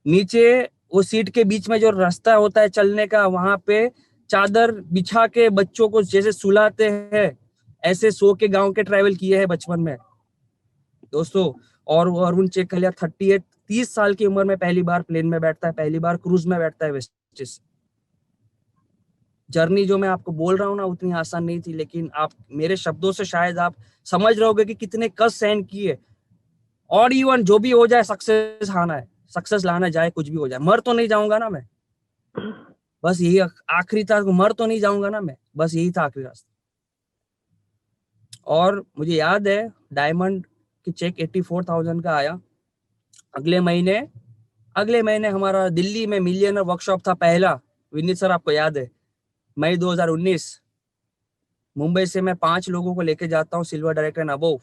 नीचे वो सीट के बीच में जो रास्ता होता है चलने का, वहां पे चादर बिछा के बच्चों को जैसे सुलाते हैं, ऐसे सो के गांव के ट्रैवल किए हैं बचपन में दोस्तों। और वो अरुण चेकलिया 30 साल की उम्र में पहली बार प्लेन में बैठता है, पहली बार क्रूज में बैठता है वेस्टिज। जर्नी जो मैं आपको बोल रहा हूँ ना, उतनी आसान नहीं थी, लेकिन आप मेरे शब्दों से शायद आप समझ रहे होगे कि कितने कष्ट सहन किए। और इवन जो भी हो जाए सक्सेस आना है, सक्सेस लाना जाए, कुछ भी हो जाए, मर तो नहीं जाऊंगा ना मैं, बस यही आखिरी था। मर तो नहीं जाऊंगा ना मैं, बस यही था आखिरी रास्ता। और मुझे याद है डायमंड की चेक 84,000 का आया। अगले महीने हमारा दिल्ली में मिलियनर वर्कशॉप था पहला। विनीत सर आपको याद है, मई 2019, मुंबई से मैं 5 लोगों को लेके जाता हूँ, सिल्वर डायरेक्टर एंड अबोव।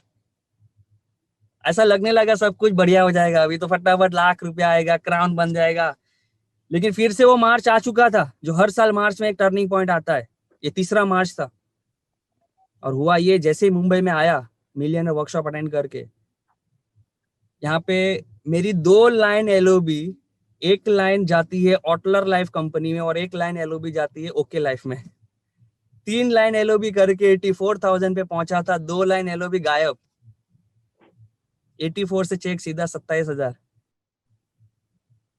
ऐसा लगने लगा सब कुछ बढ़िया हो जाएगा, अभी तो फटाफट लाख रुपया आएगा, क्राउन बन जाएगा। लेकिन फिर से वो मार्च आ चुका था, जो हर साल मार्च में एक टर्निंग पॉइंट आता है। ये तीसरा मार्च था। और हुआ ये, जैसे ही मुंबई में आया मिलियनर वर्कशॉप अटेंड करके, यहाँ पे मेरी 2 लाइन एलओबी, एक लाइन जाती है ऑटलर लाइफ कंपनी में और एक लाइन एलओबी जाती है ओके लाइफ में। 3 लाइन एलओबी करके 84,000 पे पहुंचा था, 2 लाइन एलओबी गायब। 84 से चेक सीधा 27,000।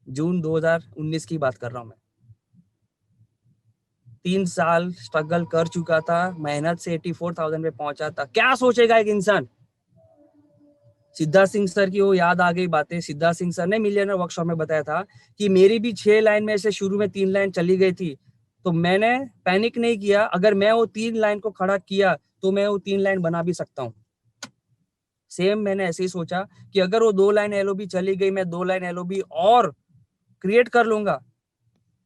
जून 2019 की बात कर रहा हूं मैं। 3 साल स्ट्रगल कर चुका था, मेहनत से 84,000 पे पहुंचा था। क्या सोचेगा एक इंसान। सिद्धार्थ सिंह सर की वो याद आ गई बातें। सिद्धार्थ सिंह सर ने मिलियनर वर्कशॉप में बताया था कि मेरी भी 6 लाइन में से शुरू में 3 लाइन चली गई थी, तो मैंने पैनिक नहीं किया। अगर मैं वो 3 लाइन को खड़ा किया तो मैं वो 3 लाइन बना भी सकता हूँ। सेम मैंने ऐसे ही सोचा कि अगर वो 2 लाइन एलओबी चली गई, मैं 2 लाइन एलओबी और क्रिएट कर लूंगा।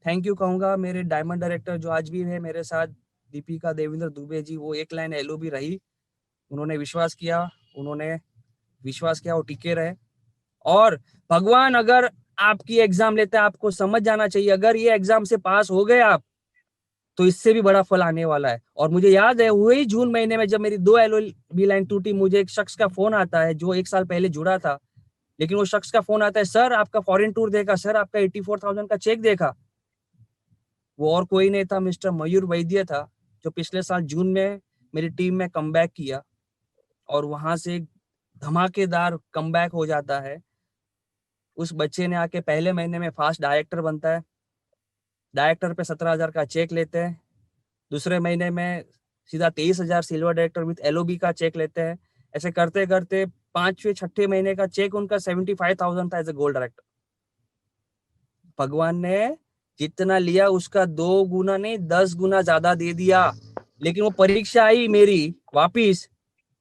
थैंक यू कहूंगा मेरे डायमंड डायरेक्टर जो आज भी है मेरे साथ, दीपिका देवेंद्र दुबे जी। वो 1 लाइन एलओबी रही, उन्होंने विश्वास किया, वो टिके रहे। और भगवान अगर आपकी एग्जाम लेते हैं, आपको समझ जाना चाहिए, अगर ये एग्जाम से पास हो गए आप, तो इससे भी बड़ा फल आने वाला है। और मुझे याद है वही जून महीने में जब मेरी 2 एलओबी लाइन टूटी, मुझे एक शख्स का फोन आता है जो 1 साल पहले जुड़ा था। लेकिन वो शख्स का फोन आता है, सर आपका फॉरेन टूर देखा, सर आपका 84,000 का चेक देखा। वो और कोई नहीं था, मिस्टर मयूर वैद्य था, जो पिछले साल जून में मेरी टीम में कमबैक किया। और वहां से धमाकेदार कमबैक हो जाता है। उस बच्चे ने आके पहले महीने में फास्ट डायरेक्टर बनता है। डायरेक्टर पे 17,000 का चेक लेते हैं। दूसरे महीने में सीधा 23,000 सिल्वर डायरेक्टर विद एलओबी का चेक लेते हैं। ऐसे करते करते 5वें 6ठे महीने का चेक उनका 75,000 था एज ए गोल्ड डायरेक्टर। भगवान ने जितना लिया उसका 2 गुना नहीं 10 गुना ज्यादा दे दिया। लेकिन वो परीक्षा आई मेरी वापिस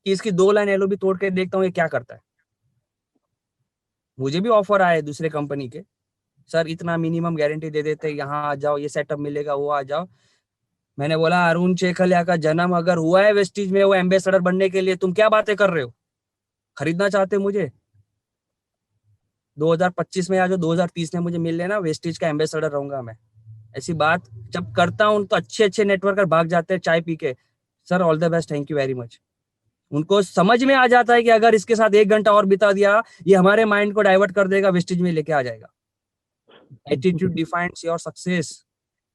कि इसकी 2 लाइन एलओबी तोड़ के देखता हूँ ये क्या करता है। मुझे भी ऑफर आए दूसरे कंपनी के, सर इतना मिनिमम गारंटी दे देते, यहाँ आ जाओ, ये सेटअप मिलेगा, वो आ जाओ। मैंने बोला अरुण चेखलिया का जन्म अगर हुआ है वेस्टिज में वो एम्बेसडर बनने के लिए, तुम क्या बातें कर रहे हो। खरीदना चाहते मुझे 2025 में या जो 2030 में मुझे मिल लेना, वेस्टिज का एम्बेसडर रहूंगा मैं। ऐसी बात जब करता हूँ तो अच्छे अच्छे नेटवर्कर भाग जाते हैं चाय पी के, sir all the best, thank you very much. उनको समझ में आ जाता है कि अगर इसके साथ 1 घंटा और बिता दिया, ये हमारे माइंड को डाइवर्ट कर देगा, वेस्टिज में लेके आ जाएगा। Attitude defines your success.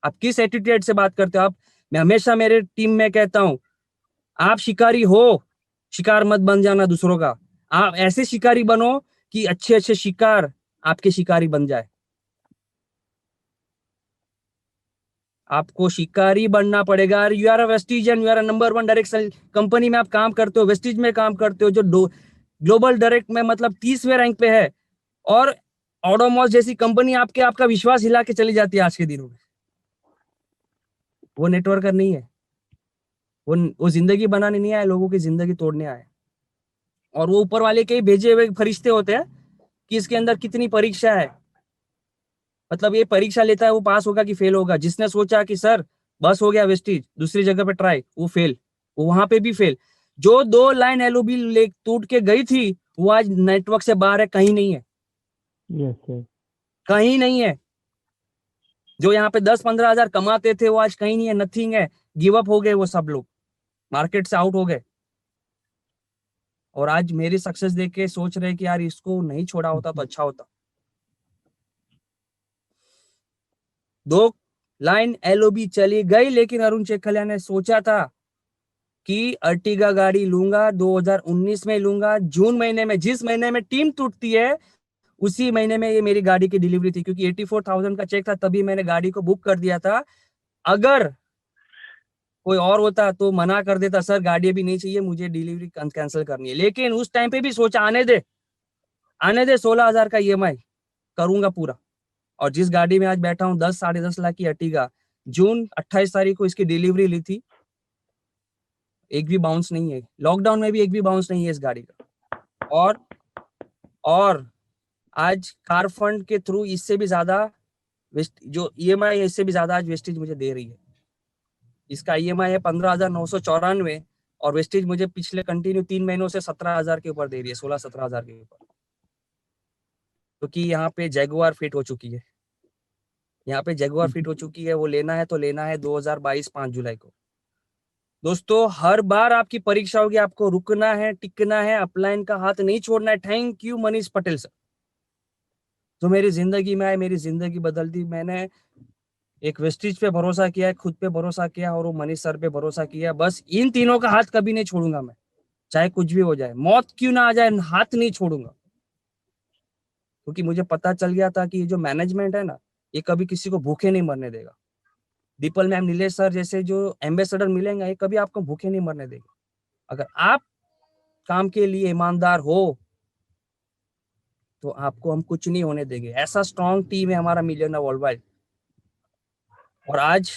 आप किस एटीट्यूड से बात करते हो आप। मैं हमेशा मेरे टीम में कहता हूं, आप शिकारी हो, शिकार मत बन जाना दूसरों का। आप ऐसे शिकारी बनो कि अच्छे अच्छे शिकार आपके शिकारी बन जाए। आपको शिकारी बनना पड़ेगा। You are a Vestige and you are a number 1 direct company में आप काम करते हो, वेस्टिज में काम करते हो, जो ग्लोबल डायरेक्ट में मतलब 30वें रैंक पे है। और ऑडोमॉस जैसी कंपनी आपका विश्वास हिला के चली जाती है आज के दिनों में। वो नेटवर्कर नहीं है, वो जिंदगी बनाने नहीं आए, लोगों की जिंदगी तोड़ने आए। और वो ऊपर वाले के ही भेजे हुए फरिश्ते होते हैं कि इसके अंदर कितनी परीक्षा है, मतलब ये परीक्षा लेता है वो पास होगा कि फेल होगा। जिसने सोचा कि सर बस हो गया वेस्टीज, दूसरी जगह पे ट्राई, वो फेल, वो वहां पे भी फेल। जो 2 लाइन एलओबी ले टूट के गई थी वो आज नेटवर्क से बाहर है, कहीं नहीं है। Yes sir. कहीं नहीं है। जो यहाँ पे 10-15 हजार कमाते थे वो आज कहीं नहीं है, नथिंग है। गिव अप हो गए वो सब लोग, मार्केट से आउट हो गए। और आज मेरी सक्सेस देख के सोच रहे कि यार इसको नहीं छोड़ा होता तो अच्छा होता। 2 लाइन एलओबी चली गई, लेकिन अरुण चेखलिया ने सोचा था कि अर्टिगा गाड़ी लूंगा, 2019 में लूंगा। जून महीने में, जिस महीने में टीम टूटती है उसी महीने में ये मेरी गाड़ी की डिलीवरी थी, क्योंकि 84,000 का चेक था, तभी मैंने गाड़ी को बुक कर दिया था। अगर कोई और होता तो मना कर देता, सर गाड़ी भी नहीं चाहिए, मुझे डिलीवरी कैंसिल करनी है। लेकिन उस टाइम पे भी सोचा आने दे 16,000 का ईएमआई करूंगा पूरा। और जिस गाड़ी में आज बैठा हूँ 10-10.5 लाख की अर्टिगा, जून 28 तारीख को इसकी डिलीवरी ली थी। एक भी बाउंस नहीं है, लॉकडाउन में भी एक भी बाउंस नहीं है इस गाड़ी का। और आज कार फंड के थ्रू इससे भी ज्यादा जो ईएमआई है, इससे भी ज्यादा आज वेस्टेज मुझे दे रही है। इसका ईएमआई है 15,994 और वेस्टेज मुझे पिछले कंटिन्यू 3 महीनों से 17,000 के ऊपर दे रही है, 16-17 हजार के ऊपर। क्योंकि यहाँ पे जैगुआर फिट हो चुकी है, यहाँ पे जैगुआर फिट हो चुकी है। वो लेना है तो लेना है 2022 5 जुलाई को। दोस्तों हर बार आपकी परीक्षा होगी, आपको रुकना है, टिकना है, अपलाइन का हाथ नहीं छोड़ना है। Thank you Manish Patel sir, जो मेरी जिंदगी में आए, मेरी जिंदगी बदल दी। मैंने एक वेस्टिज पे भरोसा किया है, खुद पे भरोसा किया और वो मनीष सर पे भरोसा किया। बस इन तीनों का हाथ कभी नहीं छोड़ूंगा मैं, चाहे कुछ भी हो जाए, मौत क्यों ना आ जाए, हाथ नहीं छोड़ूंगा। क्योंकि मुझे पता चल गया था कि ये जो मैनेजमेंट है ना, ये कभी किसी को भूखे नहीं मरने देगा। दीपल मैम, नीलेश सर जैसे जो एम्बेसडर मिलेंगे, ये कभी आपको भूखे नहीं मरने देगा। अगर आप काम के लिए ईमानदार हो तो आपको हम कुछ नहीं होने देंगे। ऐसा स्ट्रॉन्ग टीम है हमारा मिलियनर वर्ल्ड वाइड। और आज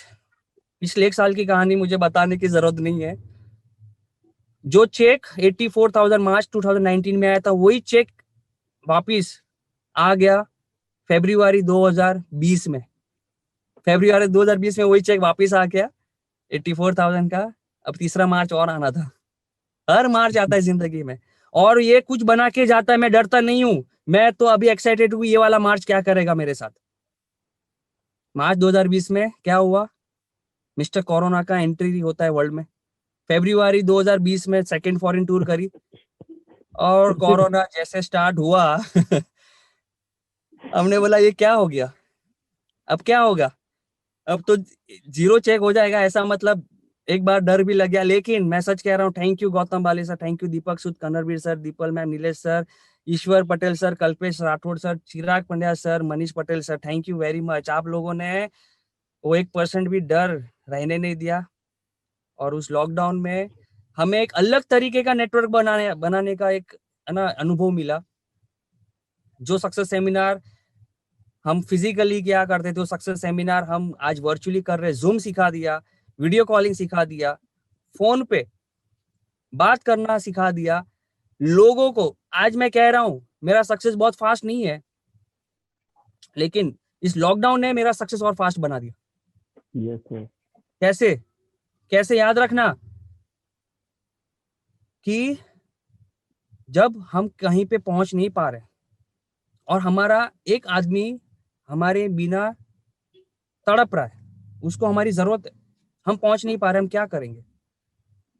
पिछले 1 साल की कहानी मुझे बताने की जरूरत नहीं है। जो चेक 84,000 मार्च 2019 में आया था, वही चेक वापिस आ गया फरवरी 2020 में। फरवरी 2020 में वही चेक वापिस आ गया 84,000 का। अब तीसरा मार्च और आना था। हर मार्च आता है जिंदगी में, और ये कुछ बना के जाता है। मैं डरता नहीं हूं, मैं तो अभी एक्साइटेड हूँ ये वाला मार्च क्या करेगा मेरे साथ। मार्च 2020 में क्या हुआ, मिस्टर कोरोना का एंट्री होता है वर्ल्ड में। फरवरी 2020 में सेकंड फॉरेन टूर करी, और कोरोना जैसे स्टार्ट हुआ हमने बोला ये क्या हो गया, अब क्या होगा, अब तो जीरो चेक हो जाएगा ऐसा। मतलब एक बार डर भी लग गया। लेकिन मैं सच कह रहा हूँ, thank you Gautam Bali sir, thank you Deepak Sood, Kannarveer sir, Deepal ma'am, Nilesh sir, Ishwar Patel sir, Kalpesh Rathod sir, Chirag Pandya sir, Manish Patel sir, thank you very much. आप लोगों ने वो 1% भी डर रहने नहीं दिया। और उस लॉकडाउन में हमें एक अलग तरीके का नेटवर्क बनाने का एक ना अनुभव मिला। जो सक्सेस सेमिनार हम फिजिकली क्या करते थे, सक्सेस सेमिनार हम आज वर्चुअली कर रहे हैं। जूम सिखा दिया, वीडियो कॉलिंग सिखा दिया, फोन पे बात करना सिखा दिया लोगों को। आज मैं कह रहा हूं मेरा सक्सेस बहुत फास्ट नहीं है, लेकिन इस लॉकडाउन ने मेरा सक्सेस और फास्ट बना दिया। Yes sir. कैसे कैसे याद रखना कि जब हम कहीं पे पहुंच नहीं पा रहे और हमारा एक आदमी हमारे बिना तड़प रहा है, उसको हमारी जरूरत है, हम पहुंच नहीं पा रहे, हम क्या करेंगे।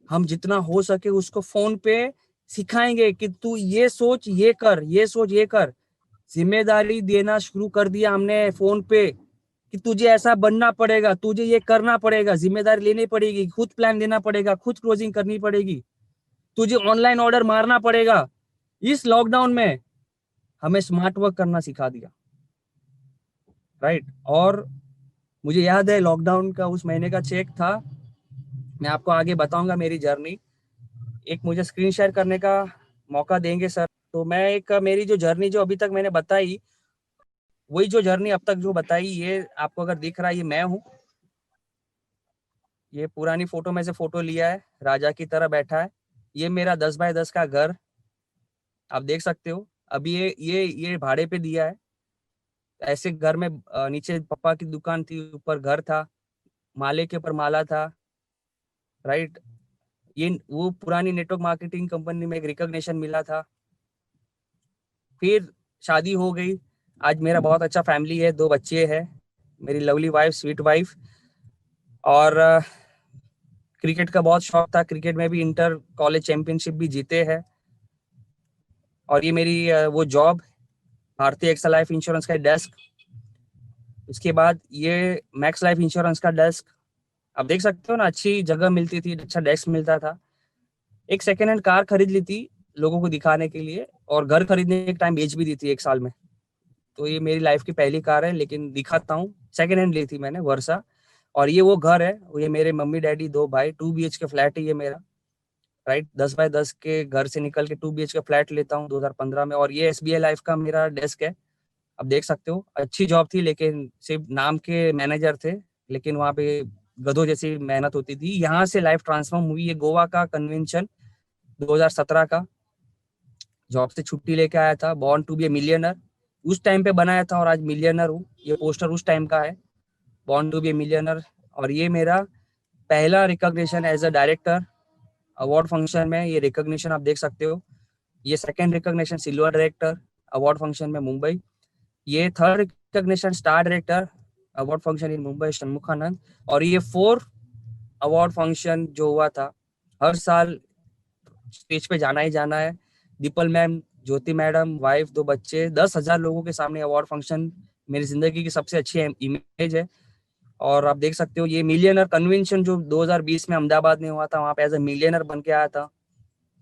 हम जितना हो सके उसको फोन पे सिखाएंगे कि तू ये सोच ये कर, ये सोच ये कर। जिम्मेदारी देना शुरू कर दिया हमने फोन पे कि तुझे ऐसा बनना पड़ेगा, तुझे ये करना पड़ेगा, जिम्मेदारी लेनी पड़ेगी, खुद प्लान देना पड़ेगा, खुद क्लोजिंग करनी पड़ेगी, तुझे ऑनलाइन ऑर्डर मारना पड़ेगा। इस लॉकडाउन में हमें स्मार्ट वर्क करना सिखा दिया, राइट। और मुझे याद है लॉकडाउन का उस महीने का चेक था, मैं आपको आगे बताऊंगा मेरी जर्नी। एक मुझे स्क्रीन शेयर करने का मौका देंगे सर? तो मैं एक मेरी जो जर्नी जो अभी तक मैंने बताई, वही जो जर्नी अब तक जो बताई, ये आपको अगर दिख रहा है, ये मैं हूँ। ये पुरानी फोटो में से फोटो लिया है, राजा की तरह बैठा है। ये मेरा 10 बाय 10 का घर, आप देख सकते हो। अभी ये भाड़े पे दिया है। ऐसे घर में नीचे पापा की दुकान थी, ऊपर घर था, माले के ऊपर माला था, राइट। ये वो पुरानी नेटवर्क मार्केटिंग कंपनी में एक रिकॉग्निशन मिला था। फिर शादी हो गई। आज मेरा बहुत अच्छा फैमिली है, 2 बच्चे हैं, मेरी लवली वाइफ, स्वीट वाइफ। और क्रिकेट का बहुत शौक था, क्रिकेट में भी इंटर कॉलेज चैंपियनशिप भी जीते हैं। और ये मेरी वो जॉब, भारतीय एक्सा लाइफ इंश्योरेंस का डेस्क। उसके बाद ये मैक्स लाइफ इंश्योरेंस का डेस्क। आप देख सकते हो ना, अच्छी जगह मिलती थी, अच्छा डेस्क मिलता था। एक सेकेंड हैंड कार खरीद ली थी लोगों को दिखाने के लिए, और घर खरीदने के टाइम बेच भी दी थी 1 साल में। तो ये मेरी लाइफ की पहली कार है, लेकिन दिखाता हूँ, सेकेंड हैंड ली थी मैंने, वर्षा। और ये वो घर है, ये मेरे मम्मी डैडी 2 भाई, 2 BHK फ्लैट है ये मेरा, राइट। 10 बाय 10 के घर से निकल के 2 BHK फ्लैट लेता हूँ 2015 में। और ये SBI लाइफ का मेरा डेस्क है, आप देख सकते हो। अच्छी जॉब थी, लेकिन सिर्फ नाम के मैनेजर थे, लेकिन वहाँ पे गधों जैसी मेहनत होती थी। यहाँ से लाइफ ट्रांसफॉर्म हुई, ये गोवा का कन्वेंशन 2017 का, जॉब से छुट्टी लेके आया था, born to be a millionaire उस टाइम पे बनाया था, और आज मिलियनर हूँ। ये पोस्टर उस टाइम का है, born to be a millionaire. और ये मेरा पहला recognition as a director award function में, ये रिकॉग्निशन आप देख सकते हो। ये second recognition silver director award function में मुंबई। ये third recognition star director award function in Mumbai, Shanmukhananda. और ये 4 अवार्ड फंक्शन जो हुआ था, हर साल स्टेज पे जाना ही जाना है। दीपल मैम, ज्योति मैडम, वाइफ, 2 बच्चे, 10,000 लोगों के सामने अवार्ड फंक्शन मेरी जिंदगी की सबसे अच्छी इमेज है। और आप देख सकते हो, ये मिलियनर कन्वेंशन जो 2020 में अहमदाबाद में हुआ था, वहां पे एज ए मिलियनर बन के आया था।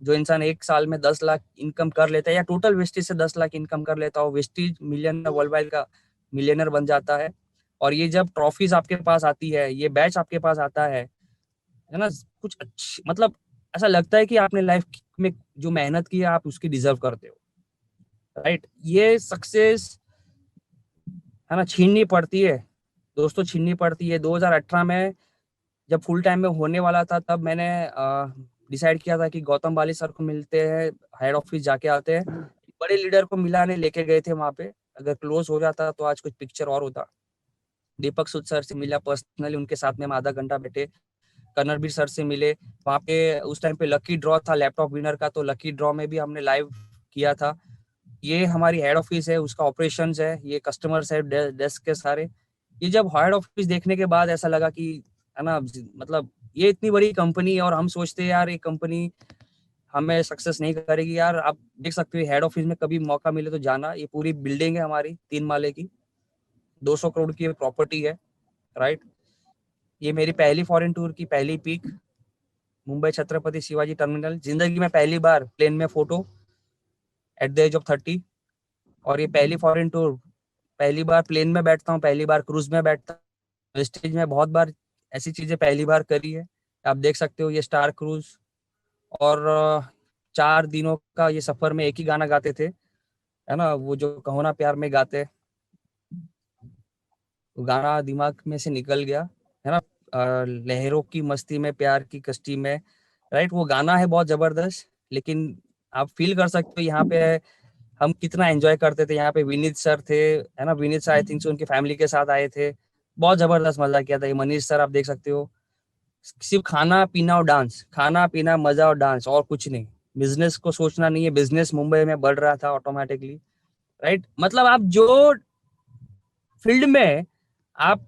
जो इंसान 1 साल में 10 लाख इनकम कर लेता है, या टोटल वेस्टेज से 10 लाख इनकम कर लेता हो, वेस्टेज मिलियनर वर्ल्ड वाइड का मिलियनर बन जाता है। और ये जब ट्रॉफीज आपके पास आती है, ये बैच आपके पास आता है ना, कुछ अच्छी, मतलब ऐसा लगता है कि आपने लाइफ में जो मेहनत की है, आप उसकी डिजर्व करते हो, राइट। ये सक्सेस है ना, छीननी पड़ती है दोस्तों, छीननी पड़ती है। 2018 में जब फुल टाइम में होने वाला था, तब मैंने डिसाइड किया था कि गौतम बाली सर को मिलते हैं, हेड ऑफिस जाके आते हैं। बड़े लीडर को मिलाने लेके गए थे वहां पे, अगर क्लोज हो जाता तो आज कुछ पिक्चर और होता। दीपक सूद सर से मिला पर्सनली, उनके साथ में हम आधा घंटा बैठे। कर्नरबीर सर से मिले वहाँ पे। उस टाइम पे लकी ड्रॉ था लैपटॉप विनर का, तो लकी ड्रॉ में भी हमने लाइव किया था। ये हमारी हेड ऑफिस है, उसका ऑपरेशंस है, ये कस्टमर्स है, डेस्क के सारे। ये जब हेड ऑफिस देखने के बाद ऐसा लगा कि, है ना, मतलब ये इतनी बड़ी कंपनी है, और हम सोचते हैं यार ये कंपनी हमें सक्सेस नहीं करेगी। यार आप देख सकते हो, हेड ऑफिस में कभी मौका मिले तो जाना। ये पूरी बिल्डिंग है हमारी, 3 माले की, 200 करोड़ की प्रॉपर्टी है, राइट। ये मेरी पहली फॉरेन टूर की पहली पीक, मुंबई छत्रपति शिवाजी टर्मिनल। जिंदगी में पहली बार प्लेन में photo at the age of 30। और ये पहली फॉरेन टूर, पहली बार प्लेन में बैठता हूँ, पहली बार क्रूज में बैठता हूँ। स्टेज में बहुत बार ऐसी चीजें पहली बार करी है, आप देख सकते हो। ये स्टार क्रूज। और 4 दिनों का ये सफर में एक ही गाना गाते थे, है ना, वो जो कहो ना प्यार में गाते, वो गाना दिमाग में से निकल गया, है ना। लहरों की मस्ती में, प्यार की कश्ती में, राइट। वो गाना है बहुत जबरदस्त। लेकिन आप फील कर सकते हो यहाँ पे हम कितना एंजॉय करते थे। यहाँ पे विनीत सर थे, है ना, विनीत सर आई थिंक उनकी फैमिली के साथ आए थे, बहुत जबरदस्त मजा किया था। ये मनीष सर, आप देख सकते हो। सिर्फ खाना पीना और डांस, खाना पीना मजा और डांस, और कुछ नहीं। बिजनेस को सोचना नहीं है, बिजनेस मुंबई में बढ़ रहा था ऑटोमेटिकली, राइट। मतलब आप जो फील्ड में आप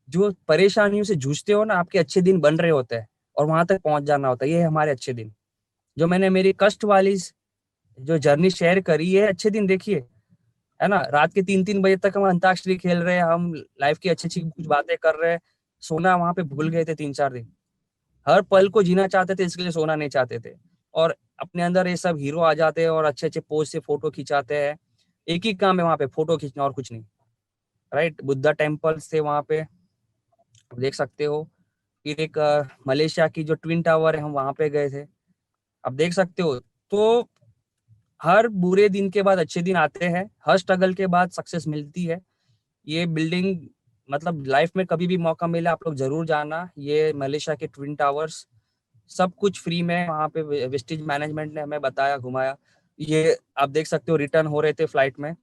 जो परेशानियों से जूझते हो ना, आपके अच्छे दिन बन रहे होते हैं, और वहां तक पहुंच जाना होता है। ये है हमारे अच्छे दिन, जो मैंने मेरी कष्ट वाली जो जर्नी शेयर करी है। अच्छे दिन देखिए, है ना, रात के 3-3 बजे तक हम अंताक्षरी खेल रहे हैं, हम लाइफ की अच्छी अच्छी कुछ बातें कर रहे हैं। सोना वहां पे भूल गए थे 3-4 दिन। हर पल को जीना चाहते थे, इसके लिए सोना नहीं चाहते थे। और अपने अंदर ये सब हीरो आ जाते हैं, और अच्छे अच्छे पोज से फोटो खिंचाते हैं। एक ही काम है वहां पे, फोटो खींचना, और कुछ नहीं, राइट। बुद्धा टेम्पल्स थे वहां पे, देख सकते हो। फिर एक मलेशिया की जो ट्विन टावर है, हम वहां पे गए थे, आप देख सकते हो। तो हर बुरे दिन के बाद अच्छे दिन आते हैं, हर स्ट्रगल के बाद सक्सेस मिलती है। ये बिल्डिंग मतलब लाइफ में कभी भी मौका मिले आप लोग जरूर जाना। ये मलेशिया के ट्विन टावर्स, सब कुछ फ्री में वहाँ पे वेस्टिज मैनेजमेंट ने हमें बताया, घुमाया। ये आप देख सकते हो, रिटर्न हो रहे थे फ्लाइट में,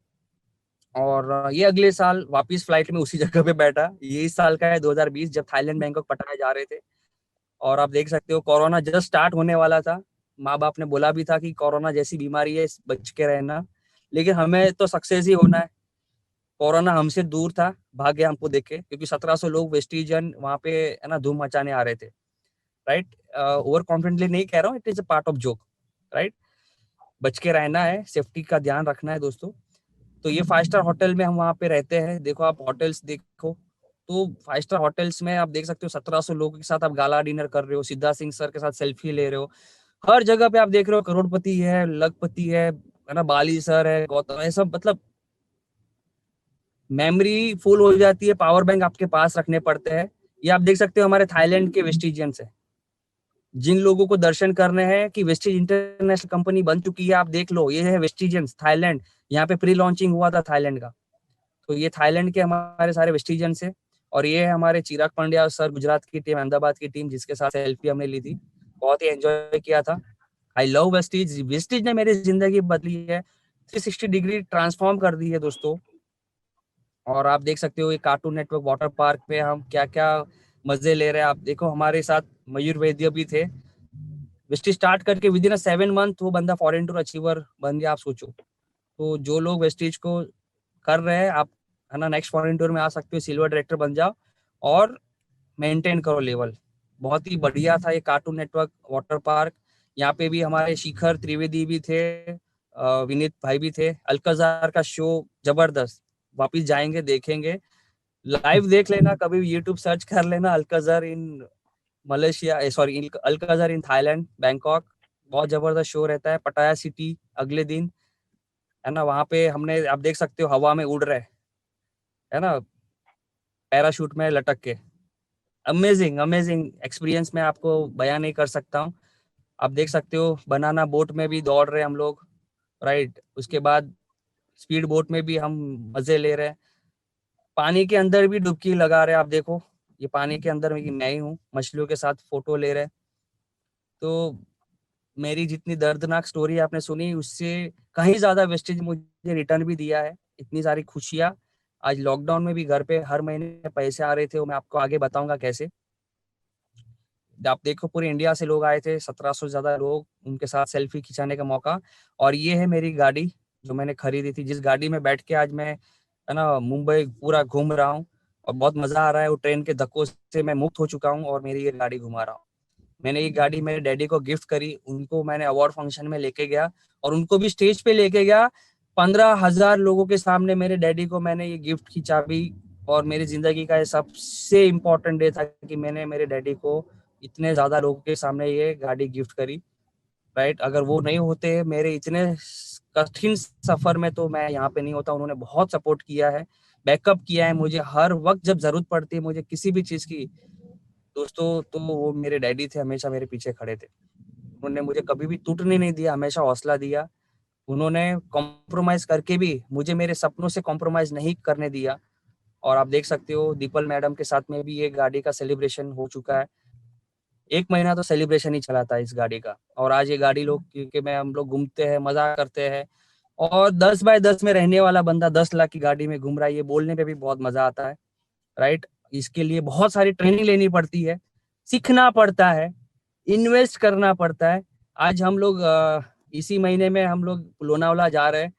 और ये अगले साल वापस फ्लाइट में उसी जगह पे बैठा। ये इस साल का है 2020, जब थाईलैंड बैंकॉक पटाया जा रहे थे। और आप देख सकते हो कोरोना जस्ट स्टार्ट होने वाला था। माँ बाप ने बोला भी था कि कोरोना जैसी बीमारी है, बच के रहना, लेकिन हमें तो सक्सेस ही होना है। कोरोना हमसे दूर था, भाग्य हमको देखे, क्योंकि 1700 लोग वेस्टिजन वहां पे है ना धूम मचाने आ रहे थे। राइट, ओवर कॉन्फिडेंटली नहीं कह रहा हूँ, it is a part of joke. Right, बच के रहना है, सेफ्टी का ध्यान रखना है दोस्तों। तो ये 5 स्टार होटल में हम वहाँ पे रहते हैं। देखो आप होटल्स देखो, तो 5 स्टार होटल्स में आप देख सकते हो 1700 लोगों के साथ आप गाला डिनर कर रहे हो, सिद्धार्थ सिंह सर के साथ सेल्फी ले रहे हो। हर जगह पे आप देख रहे हो करोड़पति है, लखपति है ना, बाली सर है, गौतम है, सब मतलब मेमोरी फुल हो जाती है। पावर बैंक आपके पास रखने पड़ते हैं। ये आप देख सकते हो हमारे थाईलैंड के वेस्टिजियंस है, जिन लोगों को दर्शन करने हैं कि वेस्टिज इंटरनेशनल कंपनी बन चुकी है, आप देख लो, ये है वेस्टिजियंस थाईलैंड। यहाँ पे प्री लॉन्चिंग हुआ था थाईलैंड का। तो ये थाईलैंड के हमारे सारे वेस्टिजियंस है। और ये है हमारे चिराग पांड्या सर, गुजरात की टीम, अहमदाबाद की टीम, जिसके साथ सेल्फी हमने ली थी। बहुत ही एंजॉय किया था। I love Vestige. वेस्टिज ने मेरी जिंदगी बदली है, 360 डिग्री ट्रांसफॉर्म कर दी है दोस्तों। और आप देख सकते हो ये कार्टून नेटवर्क वाटर पार्क पे हम क्या क्या मजे ले रहे हैं। आप देखो हमारे साथ मयूर वैद्य भी थे। वेस्टिज स्टार्ट करके विद इन 7 मंथ वो बंदा फॉरेन टूर अचीवर बन गया, आप सोचो। तो जो लोग वेस्टिज को कर रहे हैं, आप है ना नेक्स्ट फॉरेन टूर में आ सकते हो, सिल्वर डायरेक्टर बन जाओ और मेंटेन करो लेवल। बहुत ही बढ़िया था ये कार्टून नेटवर्क वाटर पार्क। यहाँ पे भी हमारे शिखर त्रिवेदी भी थे, विनीत भाई भी थे। अल्काजार का शो जबरदस्त, वापिस जाएंगे देखेंगे, लाइव देख लेना, कभी यूट्यूब सर्च कर लेना, Alcazar in Malaysia, sorry Alcazar in Thailand Bangkok. बहुत जबरदस्त शो रहता है। पटाया सिटी अगले दिन, है ना, वहां पे हमने, आप देख सकते हो हवा में उड़ रहे है ना, पैराशूट में लटक के। अमेजिंग अमेजिंग एक्सपीरियंस मैं आपको बयान नहीं कर सकता हूँ। आप देख सकते हो बनाना बोट में भी दौड़ रहे हम लोग। राइट, उसके बाद स्पीड बोट में भी हम मजे ले रहे हैं। पानी के अंदर भी डुबकी लगा रहे हैं। आप देखो, ये पानी के अंदर मैं ही हूँ, मछलियों के साथ फोटो ले रहे हैं। तो मेरी जितनी दर्दनाक स्टोरी आपने सुनी, उससे कहीं ज्यादा वेस्टेज मुझे रिटर्न भी दिया है। इतनी सारी खुशियां। आज लॉकडाउन में भी घर पे हर महीने पैसे आ रहे थे, वो मैं आपको आगे बताऊंगा कैसे। आप देखो पूरे इंडिया से लोग आए थे, 1700 से ज्यादा लोग, उनके साथ सेल्फी खिंचाने का मौका। और ये है मेरी गाड़ी जो मैंने खरीदी थी, जिस गाड़ी में बैठ के आज मैं है ना मुंबई पूरा घूम रहा हूँ। और बहुत मजा आ रहा है, वो ट्रेन के धक्कों से मैं मुक्त हो चुका हूँ और मेरी ये गाड़ी घुमा रहा हूँ। मैंने ये गाड़ी मेरे डैडी को गिफ्ट करी, उनको मैंने अवार्ड फंक्शन में लेके गया और उनको भी स्टेज पे लेके गया। 15,000 लोगों के सामने मेरे डैडी को मैंने ये गिफ्ट की चाबी। और मेरी जिंदगी का ये सबसे इम्पोर्टेंट डे था कि मैंने मेरे डैडी को इतने ज्यादा लोगों के सामने ये गाड़ी गिफ्ट करी। राइट, अगर वो नहीं होते मेरे इतने कठिन सफर में, तो मैं यहाँ पे नहीं होता। उन्होंने बहुत सपोर्ट किया है, बैकअप किया है मुझे हर वक्त जब जरूरत पड़ती है मुझे किसी भी चीज की। दोस्तों, तो वो मेरे डैडी थे, हमेशा मेरे पीछे खड़े थे। उन्होंने मुझे कभी भी टूटने नहीं दिया, हमेशा हौसला दिया। उन्होंने कॉम्प्रोमाइज करके भी मुझे मेरे सपनों से कॉम्प्रोमाइज नहीं करने दिया। और आप देख सकते हो दीपल मैडम के साथ में भी ये गाड़ी का सेलिब्रेशन हो चुका है। 1 महीना तो सेलिब्रेशन ही चला था इस गाड़ी का। और आज ये गाड़ी लोग, क्योंकि मैं, हम लोग घूमते हैं, मजा करते हैं। और 10 बाय 10 में रहने वाला बंदा 10 लाख की गाड़ी में घूम रहा है, ये बोलने पे भी बहुत मजा आता है। राइट, इसके लिए बहुत सारी ट्रेनिंग लेनी पड़ती है, सीखना पड़ता है, इन्वेस्ट करना पड़ता है। आज हम लोग इसी महीने में हम लोग लोनावला जा रहे हैं,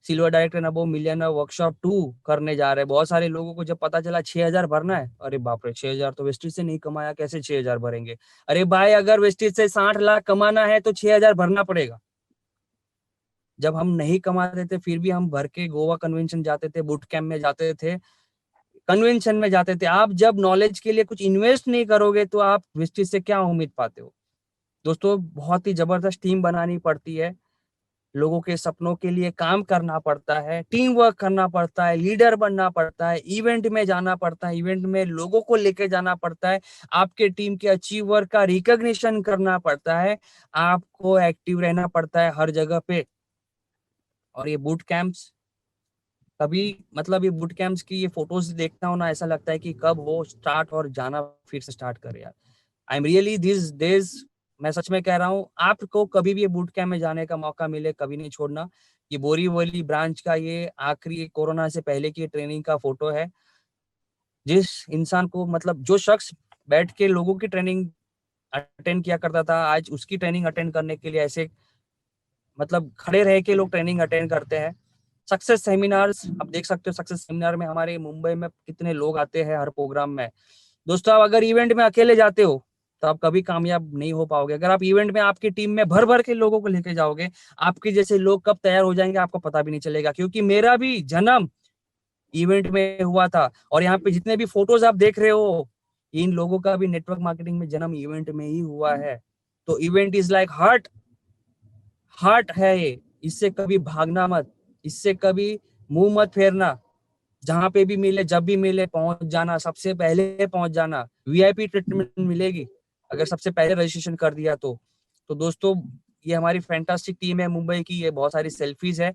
सिल्वर डायरेक्टर नबो मिलियनर वर्कशॉप 2 करने जा रहे हैं। बहुत सारे लोगों को जब पता चला 6,000 भरना है, अरे बाप रे, 6,000 तो वेस्टेज से नहीं कमाया, कैसे 6,000 भरेंगे? अरे भाई, अगर वेस्टेज से 60 लाख कमाना है तो 6,000 भरना पड़ेगा। जब हम नहीं कमाते थे फिर भी हम भर के गोवा कन्वेंशन जाते थे, बूट कैंप में जाते थे, कन्वेंशन में जाते थे। आप जब नॉलेज के लिए कुछ इन्वेस्ट नहीं करोगे तो आप वेस्टेज से क्या उम्मीद पाते हो? दोस्तों, बहुत ही जबरदस्त टीम बनानी पड़ती है, लोगों के सपनों के लिए काम करना पड़ता है, टीम वर्क करना पड़ता है, लीडर बनना पड़ता है, इवेंट में जाना पड़ता है, इवेंट में लोगों को लेके जाना पड़ता है, आपके टीम के अचीवर का रिकॉग्निशन करना पड़ता है, आपको एक्टिव रहना पड़ता है हर जगह पे। और ये बूट कैंप्स कभी मतलब ये बूट कैंप्स की ये फोटोज देखता हूँ ना, ऐसा लगता है कि कब वो स्टार्ट और जाना फिर से स्टार्ट करे यार। I am really this days, मैं सच में कह रहा हूँ, आपको कभी भी ये बूट कैंप में जाने का मौका मिले कभी नहीं छोड़ना। ये बोरीवली ब्रांच का ये आखिरी कोरोना से पहले की ट्रेनिंग का फोटो है। जिस इंसान को मतलब जो शख्स बैठ के लोगों की ट्रेनिंग अटेंड किया करता था, आज उसकी ट्रेनिंग अटेंड करने के लिए ऐसे मतलब खड़े रह के लोग ट्रेनिंग अटेंड करते हैं। सक्सेस सेमिनार्स आप देख सकते हो, सक्सेस सेमिनार में हमारे मुंबई में कितने लोग आते हैं हर प्रोग्राम में। दोस्तों, आप अगर इवेंट में अकेले जाते हो तो आप कभी कामयाब नहीं हो पाओगे। अगर आप इवेंट में आपकी टीम में भर भर के लोगों को लेके जाओगे, आपके जैसे लोग कब तैयार हो जाएंगे आपको पता भी नहीं चलेगा। क्योंकि मेरा भी जन्म इवेंट में हुआ था, और यहाँ पे जितने भी फोटोज आप देख रहे हो, इन लोगों का भी नेटवर्क मार्केटिंग में जन्म इवेंट में ही हुआ है। तो event is like heart, heart है ये। इससे कभी भागना मत, इससे कभी मुंह मत फेरना। जहां पे भी मिले, जब भी मिले, पहुंच जाना, सबसे पहले पहुंच जाना। वीआईपी ट्रीटमेंट मिलेगी अगर सबसे पहले रजिस्ट्रेशन कर दिया तो दोस्तों, ये हमारी फैंटास्टिक टीम है मुंबई की। ये बहुत सारी सेल्फीज है।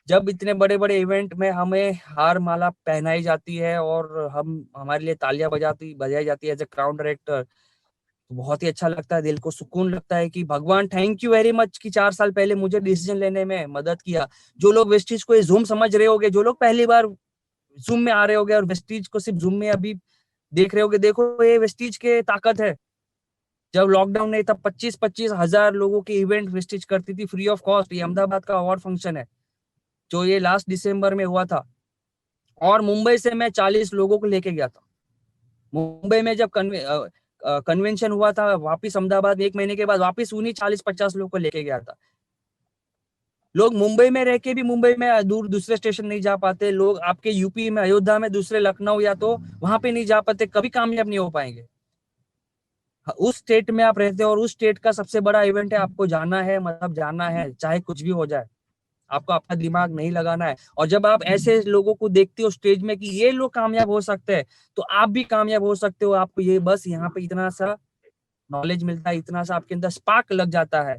जब इतने बड़े बड़े इवेंट में हमें हार माला पहनाई जाती है और हम हमारे लिए तालियां बजाई जाती है एज ए क्राउन डायरेक्टर, तो बहुत ही अच्छा लगता है, दिल को सुकून लगता है कि भगवान थैंक यू वेरी मच कि 4 साल पहले मुझे डिसीजन लेने में मदद किया। जो लोग वेस्टीज को जूम समझ रहे होगे, जो लोग पहली बार जूम में आ रहे होगे और वेस्टीज को सिर्फ जूम में अभी देख रहे होगे, देखो ये वेस्टीज के ताकत है। जब लॉकडाउन नहीं तब 25-25 हजार लोगों के इवेंट वेस्टीज करती थी फ्री ऑफ कॉस्ट। ये अहमदाबाद का अवार्ड फंक्शन है जो ये लास्ट दिसंबर में हुआ था, और मुंबई से मैं 40 लोगों को लेके गया था। मुंबई में जब कन्वेंशन हुआ था, वापिस अहमदाबाद 1 महीने के बाद वापिस उन्हीं 40-50 लोगों को लेके गया था। लोग मुंबई में रह के भी मुंबई में दूर दूसरे स्टेशन नहीं जा पाते। लोग आपके यूपी में अयोध्या में दूसरे लखनऊ या तो वहां पे नहीं जा पाते, कभी कामयाब नहीं हो पाएंगे। उस स्टेट में आप रहते हो और उस स्टेट का सबसे बड़ा इवेंट है, आपको जाना है, मतलब जाना है चाहे कुछ भी हो जाए। आपको अपना दिमाग नहीं लगाना है। और जब आप ऐसे लोगों को देखते हो स्टेज में कि ये लोग कामयाब हो सकते हैं, तो आप भी कामयाब हो सकते हो। आपको ये बस यहाँ पे इतना सा नॉलेज मिलता है, इतना सा आपके अंदर स्पार्क लग जाता है।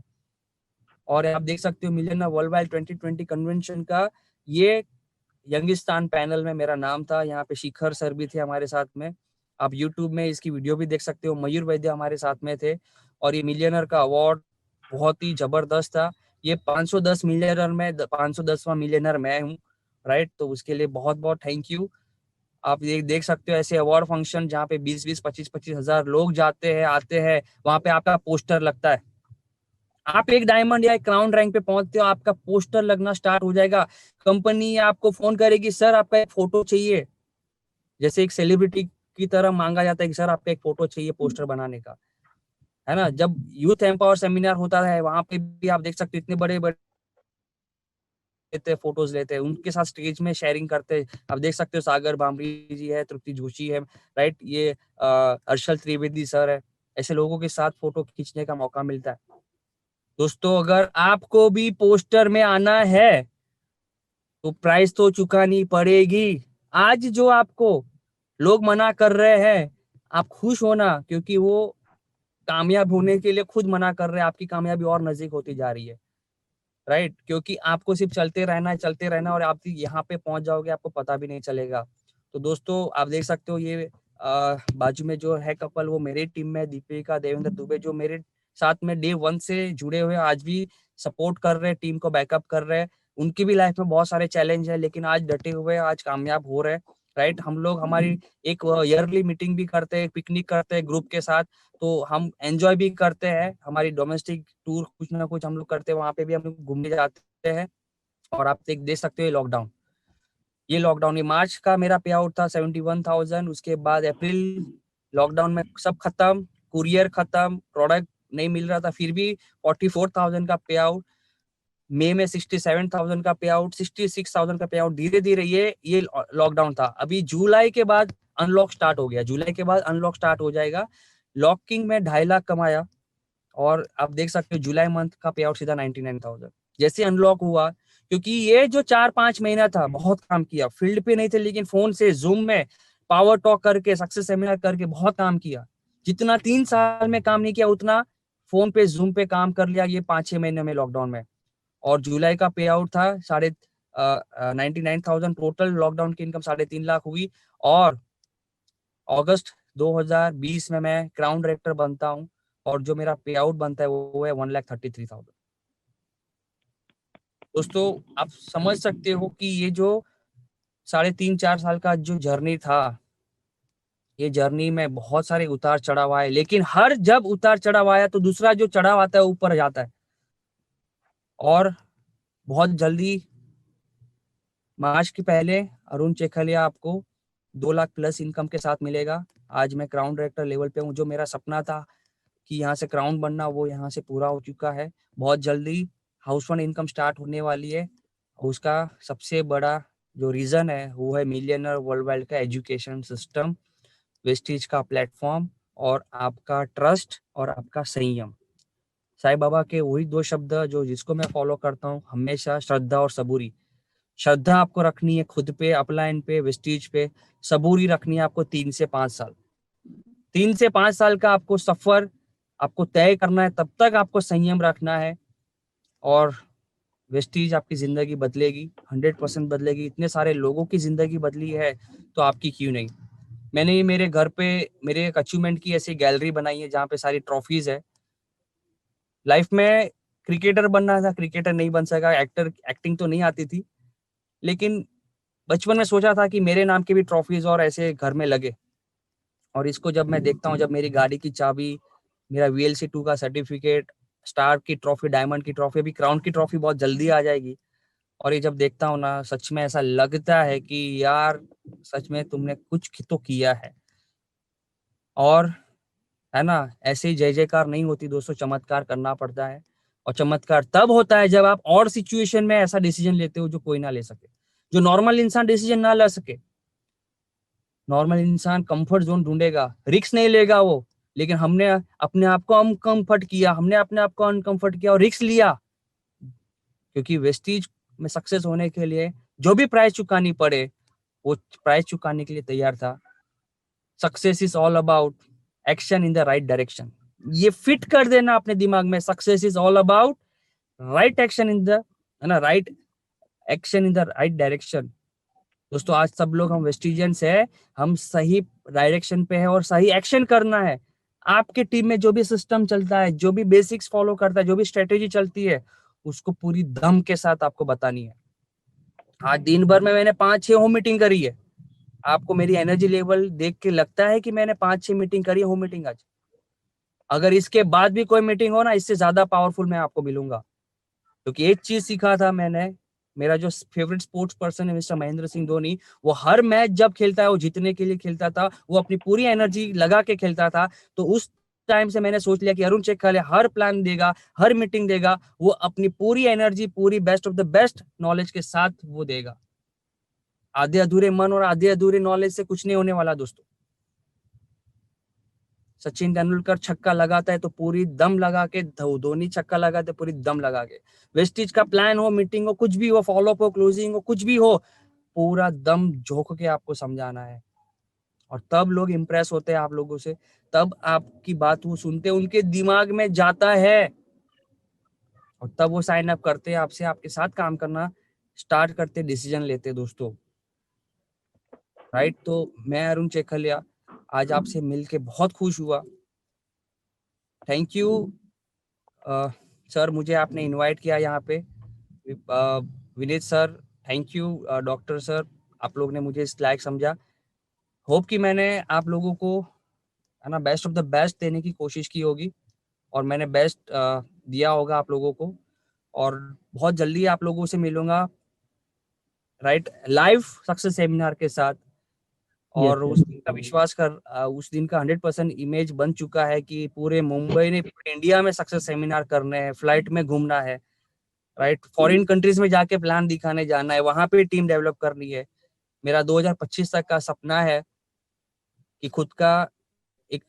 और आप देख सकते हो मिलियनर वर्ल्ड वाइड 2020 कन्वेंशन का ये यंगिस्तान पैनल में मेरा नाम था। यहाँ पे शिखर सर भी थे हमारे साथ में। आप यूट्यूब में इसकी वीडियो भी देख सकते हो। मयूर वैद्य हमारे साथ में थे। और ये मिलियनर का अवार्ड बहुत ही जबरदस्त था। ये 510 मिलियनर में 510वां मिलियनर मैं हूँ, राइट। तो उसके लिए बहुत बहुत थैंक यू। आप ये देख सकते हो ऐसे अवार्ड फंक्शन जहाँ पे 20-20, 25-25 हजार लोग जाते हैं, आते हैं, वहां पे आपका पोस्टर लगता है। आप एक डायमंड या एक क्राउन रैंक पे पहुंचते हो, आपका पोस्टर लगना स्टार्ट हो जाएगा। कंपनी आपको फोन करेगी, सर आपका एक फोटो चाहिए। जैसे एक सेलिब्रिटी की तरह मांगा जाता है कि सर आपका एक फोटो चाहिए पोस्टर बनाने का, है ना। जब यूथ एम्पावर सेमिनार होता है वहां पे भी आप देख सकते हो इतने बड़े बड़े लेते फोटोज लेते हैं, उनके साथ स्टेज में शेयरिंग करते हैं। आप देख सकते हो सागर भामरी जी है, तृप्ति जोशी है, राइट। ये हर्षल त्रिवेदी सर है। ऐसे लोगों के साथ फोटो खींचने का मौका मिलता है। दोस्तों, अगर आपको भी पोस्टर में आना है तो प्राइस तो चुकानी पड़ेगी। आज जो आपको लोग मना कर रहे हैं, आप खुश होना, क्योंकि वो कामयाब होने के लिए खुद मना कर रहे हैं। आपकी कामयाबी और नजदीक होती जा रही है, राइट। क्योंकि आपको सिर्फ चलते रहना है, चलते रहना, और आप यहाँ पे पहुंच जाओगे, आपको पता भी नहीं चलेगा। तो दोस्तों, आप देख सकते हो ये बाजू में जो है कपल, वो मेरी टीम में दीपिका देवेंद्र दुबे, जो मेरे साथ में डे 1 से जुड़े हुए, आज भी सपोर्ट कर रहे हैं, टीम को बैकअप कर रहे हैं। उनकी भी लाइफ में बहुत सारे चैलेंज है, लेकिन आज डटे हुए, आज कामयाब हो रहे हैं, राइट। हम लोग हमारी एक ईयरली मीटिंग भी करते हैं, पिकनिक करते हैं ग्रुप के साथ। तो हम एंजॉय भी करते हैं, हमारी डोमेस्टिक टूर कुछ ना कुछ हम लोग करते हैं, वहां पे भी हम लोग घूमने जाते हैं। और आप देख सकते हो ये मार्च का मेरा पे आउट था 71,000। उसके बाद अप्रैल लॉकडाउन में सब खत्म, कुरियर खत्म, प्रोडक्ट नहीं मिल रहा था, फिर भी 44,000 का पे आउट। मई में 67,000 का पे आउट, 66,000 का पे आउट। धीरे धीरे ये लॉकडाउन था। अभी जुलाई के बाद अनलॉक स्टार्ट हो गया, जुलाई के बाद अनलॉक स्टार्ट हो जाएगा। लॉकिंग में 2.5 लाख कमाया, और आप देख सकते हो जुलाई मंथ का पे आउट सीधा 99,000 जैसे अनलॉक हुआ। क्योंकि ये जो 4-5 महीना था, बहुत काम किया। फील्ड पे नहीं थे, लेकिन फोन से जूम में पावर टॉक करके, सक्सेस सेमिनार करके बहुत काम किया। जितना 3 साल में काम नहीं किया, उतना फोन पे जूम पे काम कर लिया ये 5-6 महीने में लॉकडाउन में। और जुलाई का पे आउट था 99,000 टोटल लॉकडाउन की इनकम 3.5 लाख हुई। और अगस्त 2020 में मैं क्राउन डायरेक्टर बनता हूँ और जो मेरा पे आउट बनता है वो है 1,33,000। दोस्तों आप समझ सकते हो कि ये जो 3.5-4 साल का जो जर्नी था, ये जर्नी में बहुत सारे उतार चढ़ाव आए, लेकिन हर जब उतार चढ़ाव आया तो दूसरा जो चढ़ाव आता है ऊपर जाता है। और बहुत जल्दी मार्च के पहले अरुण चेखलिया आपको 2 लाख प्लस इनकम के साथ मिलेगा। आज मैं क्राउन डायरेक्टर लेवल पे हूँ। जो मेरा सपना था कि यहाँ से क्राउन बनना, वो यहाँ से पूरा हो चुका है। बहुत जल्दी हाउस फंड इनकम स्टार्ट होने वाली है। उसका सबसे बड़ा जो रीजन है वो है मिलियनर वर्ल्ड वाइड का एजुकेशन सिस्टम, वेस्टीज का प्लेटफॉर्म और आपका ट्रस्ट और आपका संयम। साईं बाबा के वही 2 शब्द जो जिसको मैं फॉलो करता हूँ हमेशा, श्रद्धा और सबूरी। श्रद्धा आपको रखनी है खुद पे, अपलाइन पे, वेस्टीज पे। सबूरी रखनी है आपको 3 से 5 साल। 3 से 5 साल का आपको सफर आपको तय करना है, तब तक आपको संयम रखना है। और वेस्टीज आपकी जिंदगी बदलेगी, 100% बदलेगी। इतने सारे लोगों की जिंदगी बदली है तो आपकी क्यों नहीं। मैंने मेरे घर पे मेरे एक अचीवमेंट की ऐसी गैलरी बनाई है जहाँ पे सारी ट्रॉफीज है। लाइफ में क्रिकेटर बनना था, क्रिकेटर नहीं बन सका, एक्टिंग तो नहीं आती थी, लेकिन बचपन में सोचा था कि मेरे नाम की भी ट्रॉफीज और ऐसे घर में लगे। और इसको जब मैं देखता हूँ, जब मेरी गाड़ी की चाबी, मेरा VLC2 का सर्टिफिकेट, स्टार की ट्रॉफी, डायमंड की ट्रॉफी, अभी क्राउन की ट्रॉफी बहुत जल्दी आ जाएगी, और ये जब देखता हूँ ना, सच में ऐसा लगता है कि यार सच में तुमने कुछ तो किया है। और है ना, ऐसे ही जय जयकार नहीं होती दोस्तों, चमत्कार करना पड़ता है। और चमत्कार तब होता है जब आप और सिचुएशन में ऐसा डिसीजन लेते हो जो कोई ना ले सके, जो नॉर्मल इंसान डिसीजन ना ले सके। नॉर्मल इंसान कंफर्ट जोन ढूंढेगा, रिस्क नहीं लेगा वो। लेकिन हमने अपने आप को अनकंफर्ट किया, हमने अपने आप को अनकंफर्ट किया और रिस्क लिया। क्योंकि वेस्टीज में सक्सेस होने के लिए जो भी प्राइस चुकानी पड़े, वो प्राइस चुकाने के लिए तैयार था। Success is all about action in the right direction. ये फिट कर देना अपने दिमाग में, success is all about right action in the, है ना, right action in the right direction. दोस्तों आज सब लोग हम वेस्टिजियंस है, हम सही डायरेक्शन पे है और सही एक्शन करना है। आपके टीम में जो भी सिस्टम चलता है, जो भी बेसिक्स फॉलो करता है, जो भी स्ट्रेटेजी चलती है, उसको पूरी दम के साथ आपको बतानी है। आज दिन भर में मैंने 5-6 होम मीटिंग करी है। आपको मेरी एनर्जी लेवल देख के लगता है कि मैंने 5-6 मीटिंग करी है, होम मीटिंग आज। अगर इसके बाद भी कोई मीटिंग हो ना, इससे ज्यादा पावरफुल मैं आपको मिलूंगा। क्योंकि एक चीज सीखा था मैंने, मेरा जो फेवरेट स्पोर्ट्स पर्सन है मिस्टर महेंद्र सिंह धोनी, वो हर मैच जब खेलता है वो जीतने के लिए खेलता था, वो अपनी पूरी एनर्जी लगा के खेलता था। तो उस टाइम से मैंने सोच लिया कि अरुण चेखलिया हर प्लान देगा, हर मीटिंग देगा, वो अपनी पूरी एनर्जी, पूरी best of the best knowledge के साथ वो देगा। आधे अधूरे मन और आधे अधूरे नॉलेज से कुछ नहीं होने वाला दोस्तों। सचिन तेंदुलकर छक्का लगाता है तो पूरी दम लगा के, धोनी छक्का लगाते पूरी दम लगा के। वेस्टिज का प्लान हो, मीटिंग हो, कुछ भी हो, फॉलोअप हो, क्लोजिंग हो, कुछ भी हो, पूरा दम झोंक के आपको समझाना है। और तब लोग इंप्रेस होते हैं आप लोगों से, तब आपकी बात वो सुनते, उनके दिमाग में जाता है, और तब वो साइन अप करते हैं आपसे, आपके साथ काम करना स्टार्ट करते, डिसीजन लेते दोस्तों। राइट। तो मैं अरुण चेखलिया आज आपसे मिलके बहुत खुश हुआ। थैंक यू सर, मुझे आपने इनवाइट किया यहाँ पे। Vineet sir thank you, doctor sir आप लोग ने मुझे इस लायक समझा। होप कि मैंने आप लोगों को, है ना, बेस्ट ऑफ द बेस्ट देने की कोशिश की होगी, और मैंने बेस्ट दिया होगा आप लोगों को। और बहुत जल्दी आप लोगों से मिलूंगा, राइट, लाइव सक्सेस सेमिनार के साथ। यस और यस। उस दिन का विश्वास कर, उस दिन का 100% इमेज बन चुका है कि पूरे मुंबई ने, पूरे इंडिया में सक्सेस सेमिनार करने हैं, फ्लाइट में घूमना है, राइट, फॉरेन कंट्रीज में जाके प्लान दिखाने जाना है, वहां पे टीम डेवलप करनी है। मेरा 2025 तक का सपना है कि खुद का एक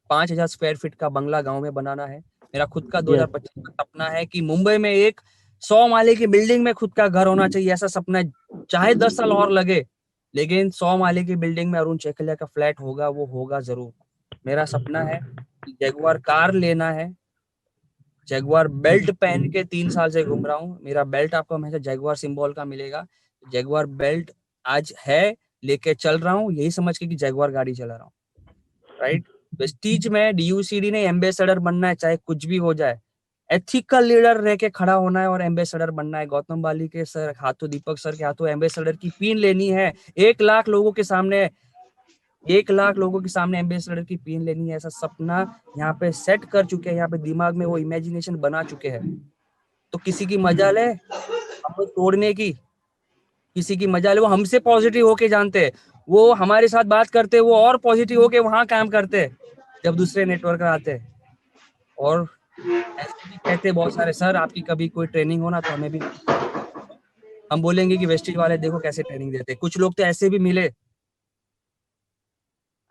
5,000 स्क्वायर फीट का बंगला गांव में बनाना है। मेरा खुद का यस 2025 का सपना है कि मुंबई में एक 100 माले की बिल्डिंग में खुद का घर होना चाहिए, ऐसा सपना है। चाहे 10 साल और लगे, लेकिन 100 माले की बिल्डिंग में अरुण चेखलिया का फ्लैट होगा, वो होगा जरूर। मेरा सपना है कि जगुआर कार लेना है, जैगुआर बेल्ट पहन के 3 साल से घूम रहा हूँ। मेरा बेल्ट आपको हमेशा जैगुआर सिंबल का मिलेगा। जैगुआर बेल्ट आज है, लेके चल रहा हूँ यही समझ के कि जैगुआर गाड़ी चला रहा हूँ, राइट। वेस्टीज में डीयूसीडी ने एम्बेसडर बनना है, चाहे कुछ भी हो जाए। एथिकल लीडर रह के खड़ा होना है और एम्बेसडर बनना है। गौतम बाली के सर हाथों, दीपक सर के हाथों एम्बेसडर की पिन लेनी है। 1 लाख लोगों के सामने, 1 लाख लोगों के सामने एम्बेसडर की पिन लेनी है। ऐसा सपना यहाँ पे सेट कर चुके हैं, यहाँ पे दिमाग में वो इमेजिनेशन बना चुके हैं। तो किसी की मजाल है हमें तोड़ने की, किसी की मजाल है वो हमसे पॉजिटिव होके जानते हैं, वो हमारे साथ बात करते, वो और पॉजिटिव होके वहां काम करते जब दूसरे नेटवर्क आते। और ऐसे भी कहते बहुत सारे, सर आपकी कभी कोई ट्रेनिंग हो ना तो हमें भी, हम बोलेंगे कि वेस्टेज वाले देखो कैसे ट्रेनिंग देते। कुछ लोग तो ऐसे भी मिले।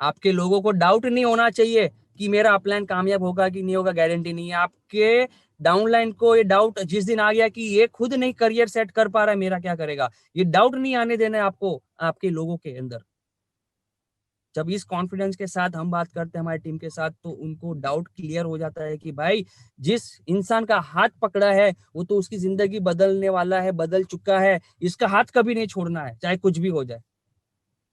आपके लोगों को डाउट नहीं होना चाहिए कि मेरा अपलाइन कामयाब होगा कि नहीं होगा, गारंटी नहीं है। आपके डाउनलाइन को ये डाउट जिस दिन आ गया कि ये खुद नहीं करियर सेट कर पा रहा है, मेरा क्या करेगा, ये डाउट नहीं आने देना है आपको आपके लोगों के अंदर। जब इस कॉन्फिडेंस के साथ हम बात करते हैं हमारी टीम के साथ, तो उनको डाउट क्लियर हो जाता है कि भाई जिस इंसान का हाथ पकड़ा है वो तो उसकी जिंदगी बदलने वाला है, बदल चुका है, इसका हाथ कभी नहीं छोड़ना है चाहे कुछ भी हो जाए।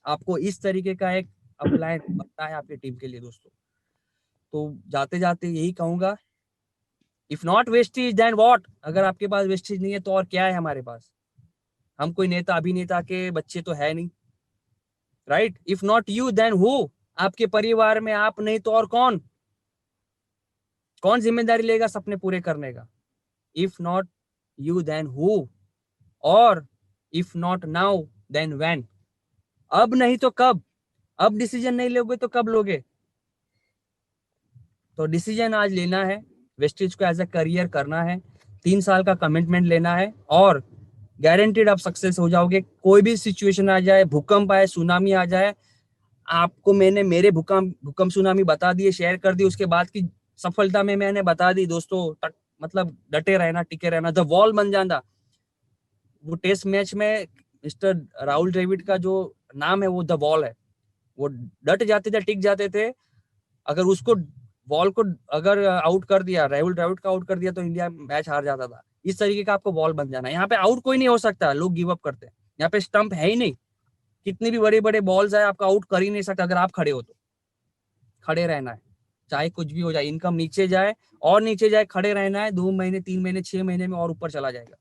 आपको इस तरीके का एक अपलाइन बनना है आपकी टीम के लिए दोस्तों। तो जाते जाते यही कहूंगा, if not Vestige then what. अगर आपके पास वेस्टेज नहीं है तो और क्या है हमारे पास। हम कोई नेता अभिनेता के बच्चे तो है नहीं, right. If not you then who. आपके परिवार में आप नहीं तो और कौन, कौन जिम्मेदारी लेगा सपने पूरे करने का। If not you then who, और if not now then when. अब नहीं तो कब। अब डिसीजन नहीं लोगे तो कब लोगे। तो डिसीजन आज लेना है, वेस्टेज को एज अ करियर करना है, 3 साल का कमिटमेंट लेना है और गारंटीड आप सक्सेस हो जाओगे। कोई भी सिचुएशन आ जाए, भूकंप आए, सुनामी आ जाए, आपको मैंने मेरे भूकंप सुनामी बता दिए, शेयर कर दी, उसके बाद की सफलता में मैंने बता दी दोस्तों। मतलब डटे रहना, टिके रहना, द वॉल बन जाना। वो टेस्ट मैच में मिस्टर राहुल द्रविड़ का जो नाम है वो द वॉल है। वो डट जाते थे, टिक जाते थे। अगर उसको वॉल को अगर आउट कर दिया, राहुल द्रविड़ का आउट कर दिया, तो इंडिया मैच हार जाता था। इस तरीके का आपको वॉल बन जाना है। यहाँ पे आउट कोई नहीं हो सकता, लोग गिव अप करते हैं। यहाँ पे स्टंप है ही नहीं, कितनी भी बड़े बड़े बॉल्स है आपका आउट कर ही नहीं सकता। अगर आप खड़े हो तो खड़े रहना है, चाहे कुछ भी हो जाए, इनकम नीचे जाए और नीचे जाए, खड़े रहना है। 2 महीने, 3 महीने, 6 महीने में और ऊपर चला जाएगा।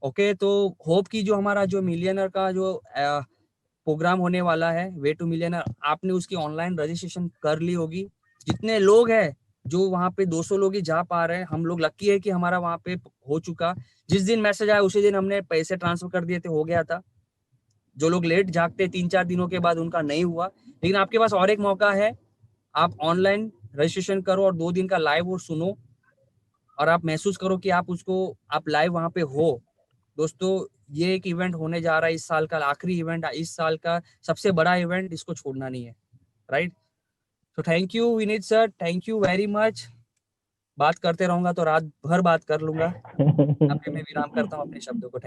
ओके, तो होप की जो हमारा जो मिलियनर का जो प्रोग्राम होने वाला है, वे टू मिलियनर, आपने उसकी ऑनलाइन रजिस्ट्रेशन कर ली होगी। जितने लोग हैं, जो वहां पे 200 लोग ही जा पा रहे हैं, हम लोग लकी है कि हमारा वहां पे हो चुका। जिस दिन मैसेज आया उसी दिन हमने पैसे ट्रांसफर कर दिए थे, हो गया था। जो लोग लेट जागते 3-4 दिनों के बाद, उनका नहीं हुआ। लेकिन आपके पास और एक मौका है, आप ऑनलाइन रजिस्ट्रेशन करो और 2 दिन का लाइव वो सुनो, और आप महसूस करो कि आप उसको, आप लाइव वहां पे हो। दोस्तों, ये एक इवेंट होने जा रहा है, इस साल का आखिरी इवेंट, इस साल का सबसे बड़ा इवेंट, इसको छोड़ना नहीं है, राइट। तो thank you Vineet sir, thank you very much. बात करते रहूंगा तो रात भर बात कर लूंगा। यहाँ पे मैं विराम करता हूँ अपने शब्दों को।